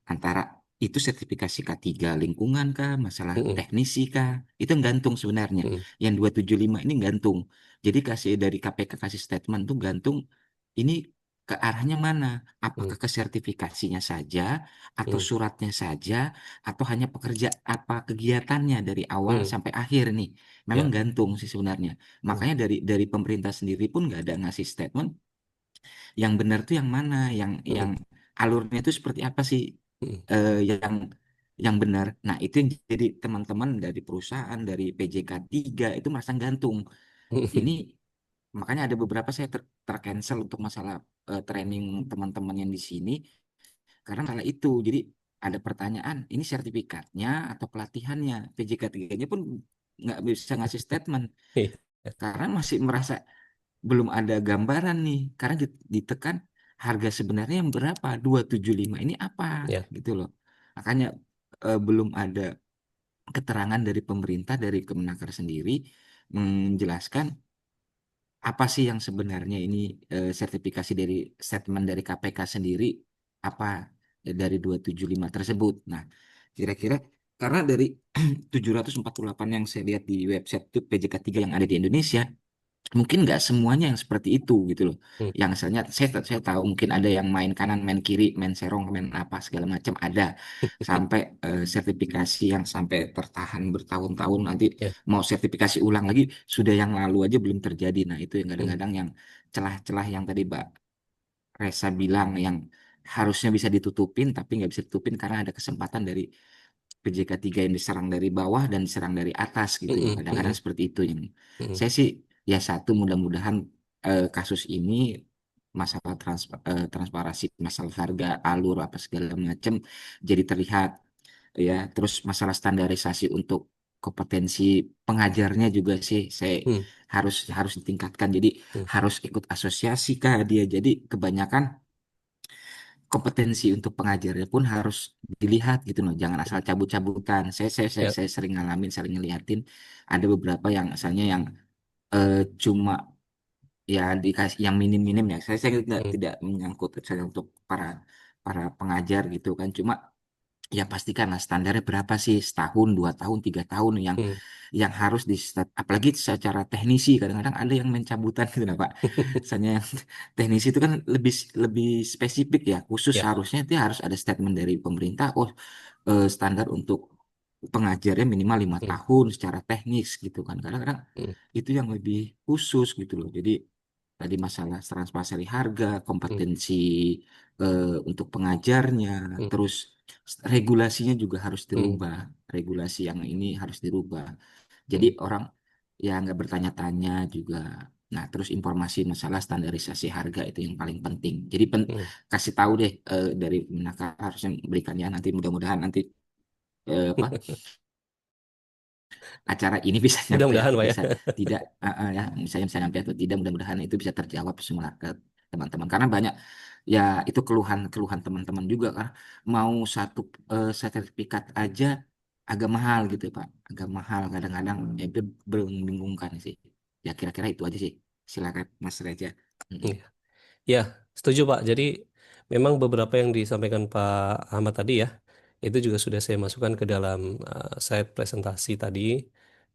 antara itu sertifikasi K3 lingkungan kah, masalah Mm-mm. teknisi kah, itu gantung sebenarnya. Mm-mm. Yang 275 ini gantung. Jadi kasih dari KPK kasih statement tuh gantung ini ke arahnya mana? Apakah Mm. ke sertifikasinya saja, atau Mm. suratnya saja, atau hanya pekerja apa kegiatannya dari awal Mm. sampai akhir nih? Memang Ya. gantung sih sebenarnya. Mm. Makanya dari pemerintah sendiri pun nggak ada ngasih statement yang benar tuh yang mana, yang Mm. alurnya itu seperti apa sih, Mm. yang benar. Nah, itu yang jadi teman-teman dari perusahaan dari PJK 3 itu merasa gantung. Ini makanya ada beberapa saya tercancel untuk masalah training teman-teman yang di sini karena masalah itu. Jadi ada pertanyaan, ini sertifikatnya atau pelatihannya? PJK 3-nya pun nggak bisa ngasih statement Iya. karena masih merasa belum ada gambaran nih, karena ditekan harga sebenarnya yang berapa, 275 ini apa Ya. gitu loh. Makanya belum ada keterangan dari pemerintah, dari Kemenaker sendiri menjelaskan apa sih yang sebenarnya ini, sertifikasi dari statement dari KPK sendiri apa, dari 275 tersebut. Nah, kira-kira karena dari 748 yang saya lihat di website itu PJK 3 yang ada di Indonesia, mungkin nggak semuanya yang seperti itu gitu loh. Mm. Yang misalnya saya tahu mungkin ada yang main kanan, main kiri, main serong, main apa segala macam ada. Sampai sertifikasi yang sampai tertahan bertahun-tahun, nanti Ya. mau sertifikasi ulang lagi sudah yang lalu aja belum terjadi. Nah, itu yang Mm. kadang-kadang yang celah-celah yang tadi Mbak Resa bilang yang harusnya bisa ditutupin tapi nggak bisa ditutupin karena ada kesempatan dari PJK 3 yang diserang dari bawah dan diserang dari atas gitu loh. Mm-mm. Kadang-kadang Mm-mm. seperti itu yang Mm-mm. saya sih ya satu mudah-mudahan kasus ini masalah transparansi, masalah harga, alur apa segala macam jadi terlihat ya. Terus masalah standarisasi untuk kompetensi pengajarnya juga sih saya Mm. harus harus ditingkatkan. Jadi Mm. harus ikut asosiasi kah dia. Jadi kebanyakan kompetensi untuk pengajarnya pun harus dilihat gitu loh, jangan asal cabut-cabutan. Ya. Saya sering ngalamin, sering ngeliatin ada beberapa yang asalnya yang cuma ya dikasih yang minim-minim ya. Saya tidak Mm. tidak menyangkut saya untuk para para pengajar gitu kan, cuma ya pastikanlah standarnya berapa sih, setahun, 2 tahun, 3 tahun Mm. yang harus apalagi secara teknisi kadang-kadang ada yang mencabutan gitu nah Pak. Misalnya yang teknisi itu kan lebih lebih spesifik ya, khusus Ya. harusnya itu harus ada statement dari pemerintah. Oh, standar untuk pengajarnya minimal lima Mm. tahun secara teknis gitu kan. Kadang-kadang Mm. itu yang lebih khusus gitu loh. Jadi tadi masalah transparansi harga, Mm. kompetensi untuk pengajarnya, Mm. terus regulasinya juga harus Mm. dirubah. Regulasi yang ini harus dirubah. Jadi Mm. orang ya nggak bertanya-tanya juga. Nah, terus informasi masalah standarisasi harga itu yang paling penting. Jadi Mm. kasih tahu deh, dari Menakar harusnya berikan ya, nanti mudah-mudahan nanti apa acara ini bisa nyampe Mudah-mudahan atau Pak ya. bisa tidak, ya misalnya bisa nyampe atau tidak, mudah-mudahan itu bisa terjawab semua ke teman-teman karena banyak ya itu keluhan-keluhan teman-teman juga kan, mau satu sertifikat aja agak mahal gitu Pak, agak mahal kadang-kadang ya itu membingungkan sih. Ya kira-kira itu aja sih, silakan Mas Reza. Mm-mm. Iya. Ya, setuju Pak. Jadi memang beberapa yang disampaikan Pak Ahmad tadi ya, itu juga sudah saya masukkan ke dalam slide presentasi tadi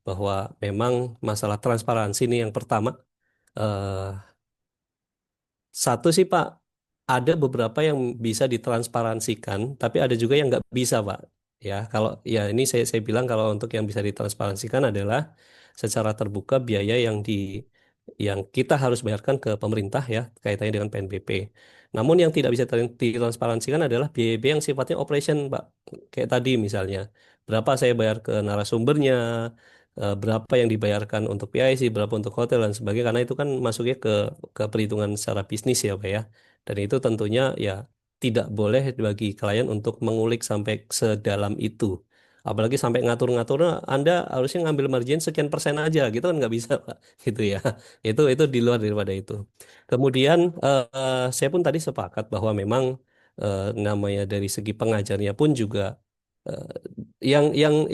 bahwa memang masalah transparansi ini yang pertama. eh, Satu sih Pak, ada beberapa yang bisa ditransparansikan, tapi ada juga yang nggak bisa Pak. Ya, kalau ya ini saya bilang kalau untuk yang bisa ditransparansikan adalah secara terbuka biaya yang kita harus bayarkan ke pemerintah ya kaitannya dengan PNBP. Namun yang tidak bisa ditransparansikan adalah biaya-biaya yang sifatnya operation Pak. Kayak tadi misalnya, berapa saya bayar ke narasumbernya, berapa yang dibayarkan untuk PIC, berapa untuk hotel dan sebagainya, karena itu kan masuknya ke perhitungan secara bisnis ya Pak ya. Dan itu tentunya ya tidak boleh bagi klien untuk mengulik sampai sedalam itu. Apalagi sampai ngatur-ngaturnya, Anda harusnya ngambil margin sekian persen aja, gitu kan nggak bisa Pak, gitu ya. Itu di luar daripada itu. Kemudian saya pun tadi sepakat bahwa memang namanya dari segi pengajarnya pun juga eh,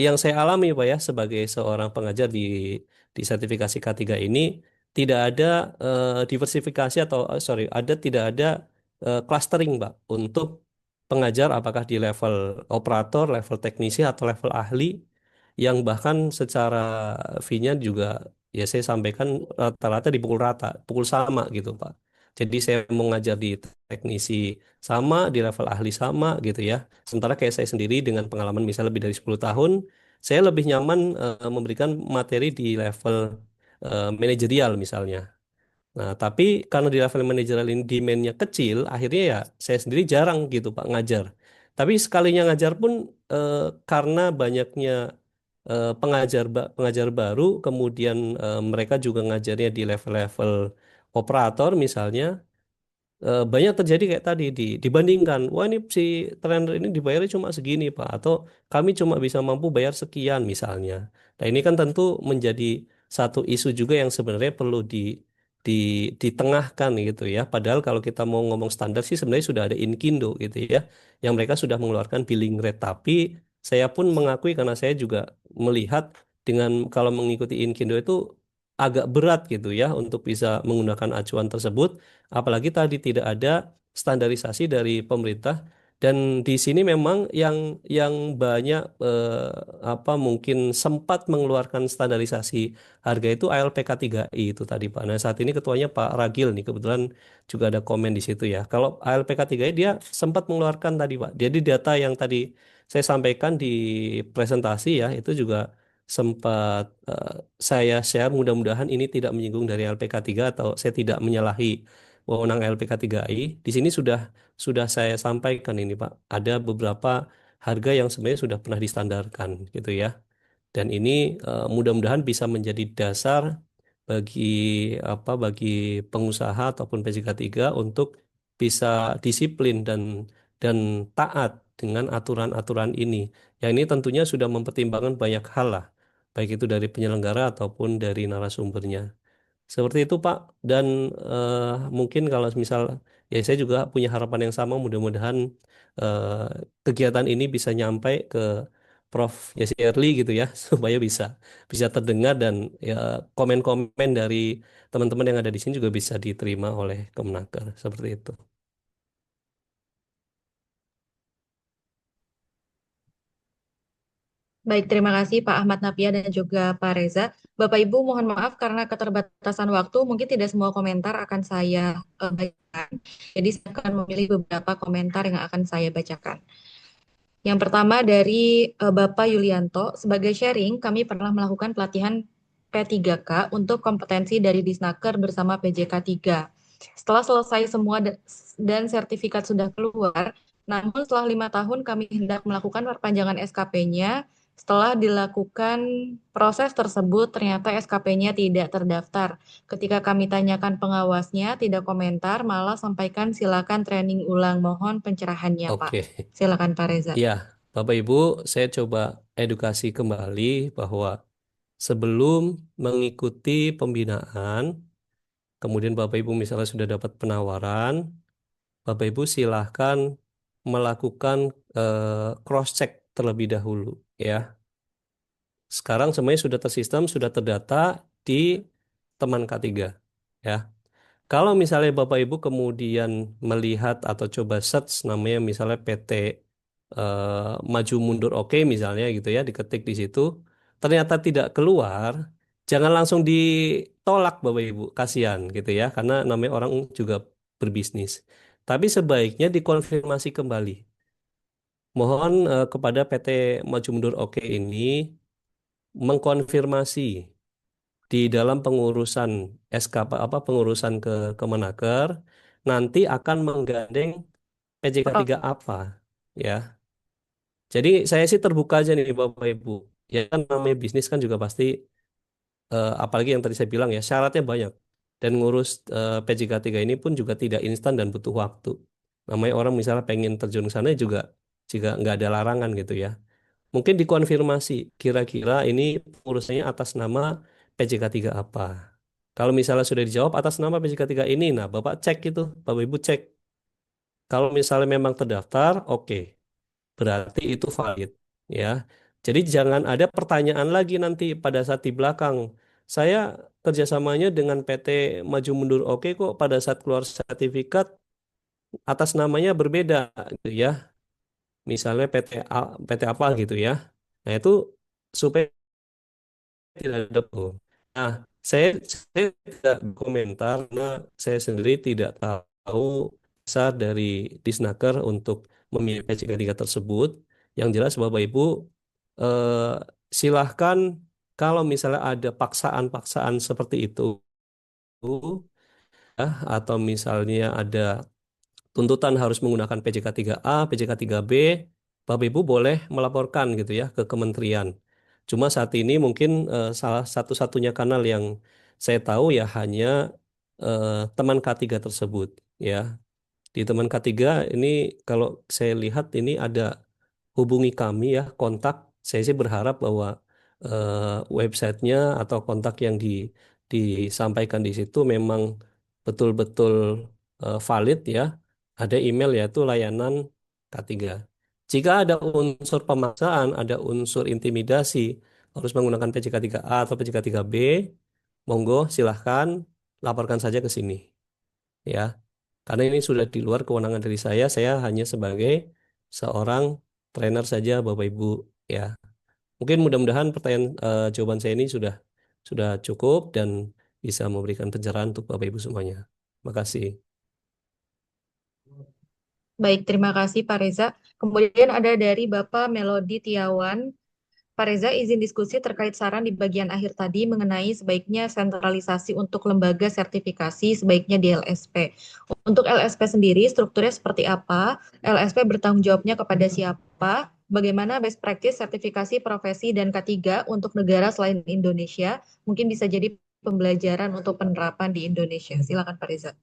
yang saya alami Pak ya sebagai seorang pengajar di sertifikasi K3 ini tidak ada diversifikasi atau sorry ada tidak ada clustering Pak untuk pengajar apakah di level operator, level teknisi atau level ahli yang bahkan secara fee-nya juga ya saya sampaikan rata-rata dipukul rata, pukul sama gitu Pak. Jadi saya mau ngajar di teknisi sama, di level ahli sama gitu ya. Sementara kayak saya sendiri dengan pengalaman misalnya lebih dari 10 tahun, saya lebih nyaman memberikan materi di level manajerial misalnya. Nah, tapi karena di level manajerial ini demand-nya kecil, akhirnya ya saya sendiri jarang gitu Pak ngajar. Tapi sekalinya ngajar pun eh, karena banyaknya pengajar baru, kemudian mereka juga ngajarnya di level-level operator misalnya, banyak terjadi kayak tadi dibandingkan, wah ini si trainer ini dibayarnya cuma segini Pak, atau kami cuma bisa mampu bayar sekian misalnya. Nah ini kan tentu menjadi satu isu juga yang sebenarnya perlu di ditengahkan gitu ya. Padahal kalau kita mau ngomong standar sih sebenarnya sudah ada Inkindo gitu ya, yang mereka sudah mengeluarkan billing rate. Tapi saya pun mengakui karena saya juga melihat dengan kalau mengikuti Inkindo itu agak berat gitu ya untuk bisa menggunakan acuan tersebut. Apalagi tadi tidak ada standarisasi dari pemerintah dan di sini memang yang banyak apa mungkin sempat mengeluarkan standarisasi harga itu ALPK 3I itu tadi Pak. Nah, saat ini ketuanya Pak Ragil nih kebetulan juga ada komen di situ ya. Kalau ALPK 3I dia sempat mengeluarkan tadi Pak. Jadi data yang tadi saya sampaikan di presentasi ya itu juga sempat saya share, mudah-mudahan ini tidak menyinggung dari LPK 3 atau saya tidak menyalahi wewenang LPK 3I. Di sini sudah saya sampaikan ini Pak. Ada beberapa harga yang sebenarnya sudah pernah distandarkan gitu ya. Dan ini mudah-mudahan bisa menjadi dasar bagi bagi pengusaha ataupun PJK 3 untuk bisa disiplin dan taat dengan aturan-aturan ini. Yang ini tentunya sudah mempertimbangkan banyak hal lah, baik itu dari penyelenggara ataupun dari narasumbernya. Seperti itu Pak. Dan mungkin kalau misal ya saya juga punya harapan yang sama. Mudah-mudahan kegiatan ini bisa nyampe ke Prof. Yesi Erli gitu ya, supaya bisa terdengar dan ya komen-komen dari teman-teman yang ada di sini juga bisa diterima oleh Kemenaker. Seperti itu. Baik, terima kasih Pak Ahmad Napia dan juga Pak Reza. Bapak Ibu, mohon maaf karena keterbatasan waktu, mungkin tidak semua komentar akan saya bacakan. Jadi saya akan memilih beberapa komentar yang akan saya bacakan. Yang pertama dari Bapak Yulianto, sebagai sharing, kami pernah melakukan pelatihan P3K untuk kompetensi dari Disnaker bersama PJK 3. Setelah selesai semua dan sertifikat sudah keluar, namun setelah 5 tahun kami hendak melakukan perpanjangan SKP-nya. Setelah dilakukan proses tersebut, ternyata SKP-nya tidak terdaftar. Ketika kami tanyakan pengawasnya, tidak komentar, malah sampaikan silakan training ulang. Mohon pencerahannya, Pak. Oke. Silakan Pak Reza. Ya, Bapak Ibu, saya coba edukasi kembali bahwa sebelum mengikuti pembinaan, kemudian Bapak Ibu misalnya sudah dapat penawaran, Bapak Ibu silahkan melakukan cross check terlebih dahulu ya. Sekarang semuanya sudah tersistem, sudah terdata di teman K3 ya. Kalau misalnya Bapak Ibu kemudian melihat atau coba search namanya misalnya PT Maju Mundur Oke misalnya gitu ya, diketik di situ, ternyata tidak keluar, jangan langsung ditolak Bapak Ibu, kasihan gitu ya, karena namanya orang juga berbisnis. Tapi sebaiknya dikonfirmasi kembali. Mohon kepada PT Maju Mundur Oke ini mengkonfirmasi di dalam pengurusan SK pengurusan ke Kemenaker nanti akan menggandeng PJK 3 apa ya. Jadi saya sih terbuka aja nih Bapak Ibu. Ya kan namanya bisnis kan juga pasti apalagi yang tadi saya bilang ya syaratnya banyak dan ngurus PJK 3 ini pun juga tidak instan dan butuh waktu. Namanya orang misalnya pengen terjun ke sana juga nggak ada larangan gitu ya. Mungkin dikonfirmasi kira-kira ini urusannya atas nama PJK 3 apa. Kalau misalnya sudah dijawab atas nama PJK 3 ini, nah Bapak cek itu, Bapak Ibu cek. Kalau misalnya memang terdaftar, oke, berarti itu valid ya. Jadi jangan ada pertanyaan lagi nanti pada saat di belakang. Saya kerjasamanya dengan PT Maju Mundur Oke kok pada saat keluar sertifikat atas namanya berbeda gitu ya. misalnya PT apa gitu ya. Nah, itu supaya tidak ada tuh. Nah, saya tidak berkomentar karena saya sendiri tidak tahu dasar dari Disnaker untuk memilih PCK3 tersebut. Yang jelas Bapak Ibu eh, silahkan kalau misalnya ada paksaan-paksaan seperti itu ya, atau misalnya ada tuntutan harus menggunakan PJK3A, PJK3B, Bapak Ibu boleh melaporkan gitu ya ke kementerian. Cuma saat ini mungkin salah satu-satunya kanal yang saya tahu ya hanya teman K3 tersebut ya. Di teman K3 ini kalau saya lihat ini ada hubungi kami ya, kontak. Saya sih berharap bahwa websitenya atau kontak yang disampaikan di situ memang betul-betul valid ya. Ada email yaitu layanan K3. Jika ada unsur pemaksaan, ada unsur intimidasi, harus menggunakan PJK3A atau PJK3B, monggo silahkan laporkan saja ke sini ya. Karena ini sudah di luar kewenangan dari saya hanya sebagai seorang trainer saja Bapak Ibu ya. Mungkin mudah-mudahan jawaban saya ini sudah cukup dan bisa memberikan pencerahan untuk Bapak Ibu semuanya. Terima kasih. Baik, terima kasih Pak Reza. Kemudian ada dari Bapak Melodi Tiawan. Pak Reza, izin diskusi terkait saran di bagian akhir tadi mengenai sebaiknya sentralisasi untuk lembaga sertifikasi sebaiknya di LSP. Untuk LSP sendiri, strukturnya seperti apa? LSP bertanggung jawabnya kepada siapa? Bagaimana best practice sertifikasi profesi dan K3 untuk negara selain Indonesia? Mungkin bisa jadi pembelajaran untuk penerapan di Indonesia. Silakan Pak Reza.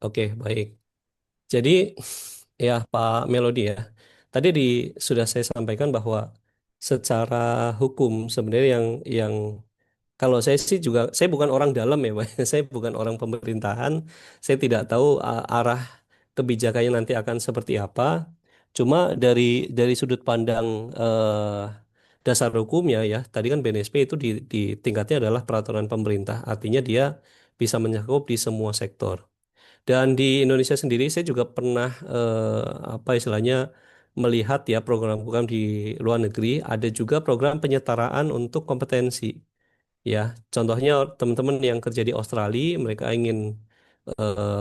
Oke, baik. Jadi ya Pak Melodi ya, tadi sudah saya sampaikan bahwa secara hukum sebenarnya yang kalau saya sih juga saya bukan orang dalam ya, Pak. Saya bukan orang pemerintahan. Saya tidak tahu arah kebijakannya nanti akan seperti apa. Cuma dari sudut pandang dasar hukumnya ya, tadi kan BNSP itu di tingkatnya adalah peraturan pemerintah. Artinya dia bisa mencakup di semua sektor. Dan di Indonesia sendiri saya juga pernah apa istilahnya melihat ya program-program di luar negeri ada juga program penyetaraan untuk kompetensi. Ya, contohnya teman-teman yang kerja di Australia, mereka ingin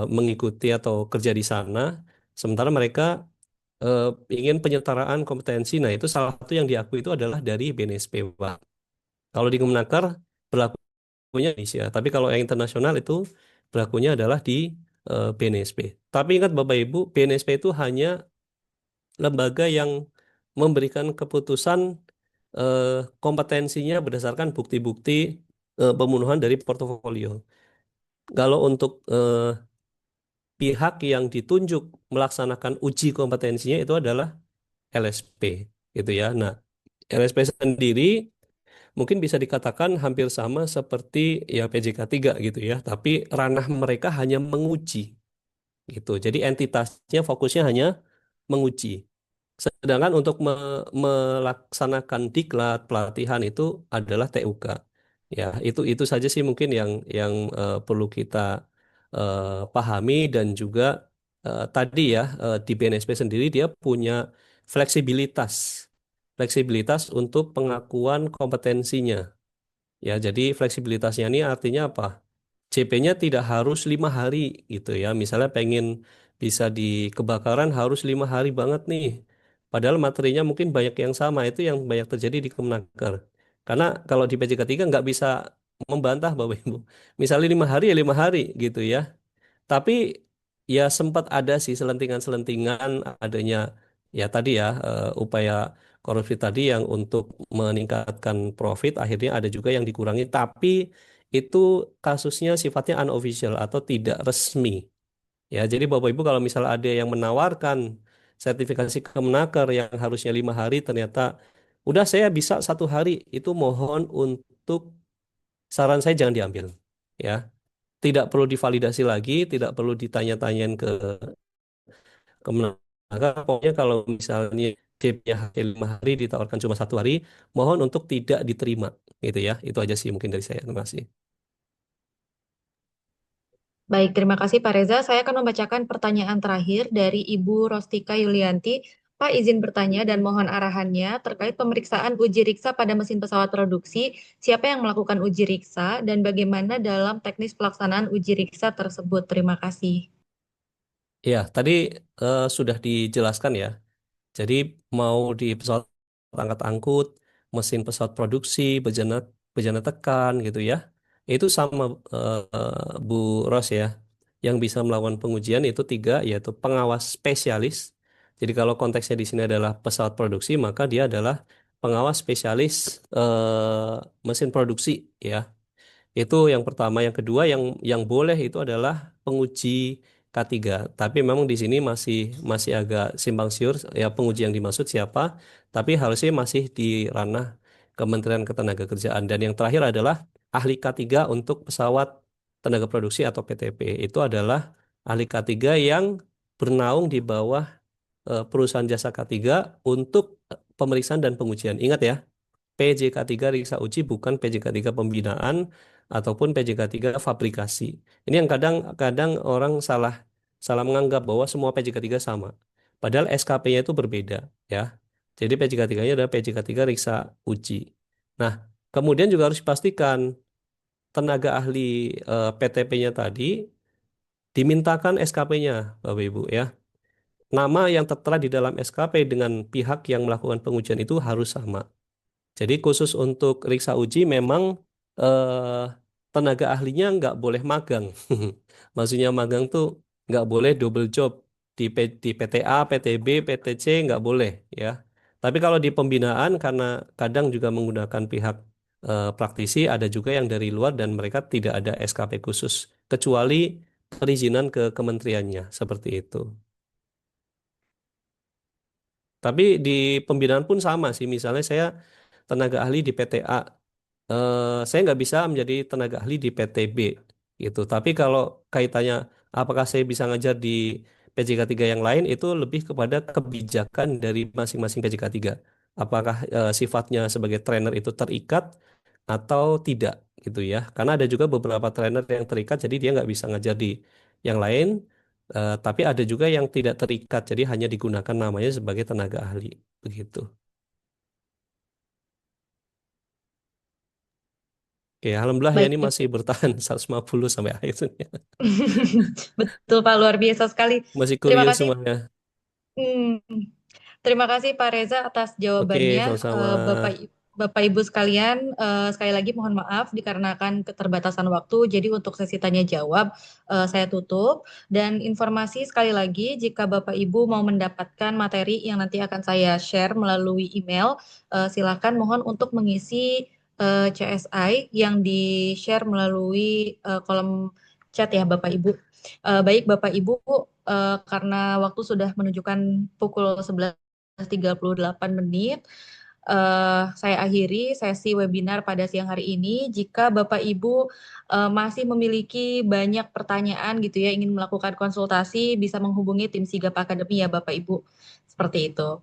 mengikuti atau kerja di sana, sementara mereka eh, ingin penyetaraan kompetensi. Nah, itu salah satu yang diakui itu adalah dari BNSP, Pak. Kalau di Kemenaker berlakunya Indonesia, tapi kalau yang internasional itu berlakunya adalah di BNSP. Tapi ingat Bapak Ibu, BNSP itu hanya lembaga yang memberikan keputusan eh, kompetensinya berdasarkan bukti-bukti pemenuhan dari portofolio. Kalau untuk pihak yang ditunjuk melaksanakan uji kompetensinya itu adalah LSP, gitu ya. Nah, LSP sendiri mungkin bisa dikatakan hampir sama seperti ya PJK3 gitu ya, tapi ranah mereka hanya menguji gitu. Jadi entitasnya fokusnya hanya menguji. Sedangkan untuk melaksanakan diklat pelatihan itu adalah TUK. Ya, itu saja sih mungkin yang perlu kita pahami dan juga tadi ya di BNSP sendiri dia punya fleksibilitas. Fleksibilitas untuk pengakuan kompetensinya. Ya, jadi fleksibilitasnya ini artinya apa? CP-nya tidak harus 5 hari gitu ya. Misalnya pengen bisa di kebakaran harus 5 hari banget nih. Padahal materinya mungkin banyak yang sama. Itu yang banyak terjadi di Kemenaker. Karena kalau di PJK3 nggak bisa membantah Bapak Ibu. Misalnya 5 hari ya 5 hari gitu ya. Tapi ya sempat ada sih selentingan-selentingan adanya ya tadi ya upaya korupsi tadi yang untuk meningkatkan profit akhirnya ada juga yang dikurangi tapi itu kasusnya sifatnya unofficial atau tidak resmi. Ya, jadi Bapak Ibu kalau misalnya ada yang menawarkan sertifikasi Kemenaker yang harusnya 5 hari ternyata udah saya bisa 1 hari itu mohon untuk saran saya jangan diambil. Ya, tidak perlu divalidasi lagi, tidak perlu ditanya-tanyain ke Kemenaker. Pokoknya kalau misalnya DP-nya 5 hari ditawarkan cuma 1 hari, mohon untuk tidak diterima, gitu ya. Itu aja sih mungkin dari saya. Terima kasih. Baik, terima kasih Pak Reza. Saya akan membacakan pertanyaan terakhir dari Ibu Rostika Yulianti. Pak izin bertanya dan mohon arahannya terkait pemeriksaan uji riksa pada mesin pesawat produksi. Siapa yang melakukan uji riksa dan bagaimana dalam teknis pelaksanaan uji riksa tersebut? Terima kasih. Ya, tadi sudah dijelaskan ya. Jadi mau di pesawat angkut, mesin pesawat produksi, bejana bejana tekan gitu ya. Itu sama Bu Ros ya. Yang bisa melakukan pengujian itu tiga, yaitu pengawas spesialis. Jadi kalau konteksnya di sini adalah pesawat produksi, maka dia adalah pengawas spesialis mesin produksi ya. Itu yang pertama. Yang kedua yang boleh itu adalah penguji K3. Tapi memang di sini masih masih agak simpang siur ya penguji yang dimaksud siapa, tapi harusnya masih di ranah Kementerian Ketenagakerjaan. Dan yang terakhir adalah ahli K3 untuk pesawat tenaga produksi atau PTP. Itu adalah ahli K3 yang bernaung di bawah perusahaan jasa K3 untuk pemeriksaan dan pengujian. Ingat ya, PJK3 Riksa Uji bukan PJK3 pembinaan ataupun PJK3 fabrikasi. Ini yang kadang-kadang orang salah salah menganggap bahwa semua PJK3 sama. Padahal SKP-nya itu berbeda ya. Jadi PJK3-nya adalah PJK3 Riksa Uji. Nah, kemudian juga harus dipastikan tenaga ahli PTP-nya tadi dimintakan SKP-nya, Bapak Ibu ya. Nama yang tertera di dalam SKP dengan pihak yang melakukan pengujian itu harus sama. Jadi khusus untuk Riksa Uji memang eh, tenaga ahlinya nggak boleh magang. Maksudnya magang tuh nggak boleh double job di PTA, PTB, PTC nggak boleh ya. Tapi kalau di pembinaan karena kadang juga menggunakan pihak praktisi, ada juga yang dari luar dan mereka tidak ada SKP khusus kecuali perizinan ke kementeriannya seperti itu. Tapi di pembinaan pun sama sih. Misalnya saya tenaga ahli di PTA, saya nggak bisa menjadi tenaga ahli di PTB gitu. Tapi kalau kaitannya apakah saya bisa ngajar di PJK3 yang lain itu lebih kepada kebijakan dari masing-masing PJK3. Apakah sifatnya sebagai trainer itu terikat atau tidak gitu ya. Karena ada juga beberapa trainer yang terikat jadi dia nggak bisa ngajar di yang lain. Tapi ada juga yang tidak terikat jadi hanya digunakan namanya sebagai tenaga ahli begitu. Oke, alhamdulillah ya Baik, ini terima masih bertahan 150 sampai akhirnya. betul Pak, luar biasa sekali. Masih Terima curious kasih. semuanya. Hmm, Terima kasih Pak Reza atas Oke, jawabannya. sama-sama. Bapak Ibu sekalian, sekali lagi mohon maaf dikarenakan keterbatasan waktu. Jadi untuk sesi tanya jawab saya tutup. Dan informasi sekali lagi, jika Bapak Ibu mau mendapatkan materi yang nanti akan saya share melalui email, silakan mohon untuk mengisi CSI yang di-share melalui kolom chat ya Bapak Ibu. Baik Bapak Ibu, karena waktu sudah menunjukkan pukul 11:38 menit. Saya akhiri sesi webinar pada siang hari ini. Jika Bapak Ibu masih memiliki banyak pertanyaan gitu ya, ingin melakukan konsultasi, bisa menghubungi tim Sigap Academy ya Bapak Ibu. Seperti itu.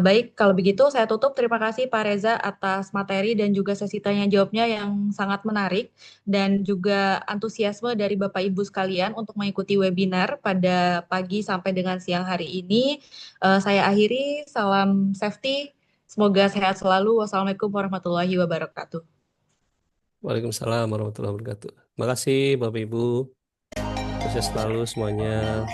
Baik, kalau begitu saya tutup. Terima kasih Pak Reza atas materi dan juga sesi tanya jawabnya yang sangat menarik dan juga antusiasme dari Bapak Ibu sekalian untuk mengikuti webinar pada pagi sampai dengan siang hari ini. Saya akhiri, salam safety, semoga sehat selalu. Wassalamualaikum warahmatullahi wabarakatuh. Waalaikumsalam warahmatullahi wabarakatuh. Makasih Bapak Ibu. Sukses selalu semuanya.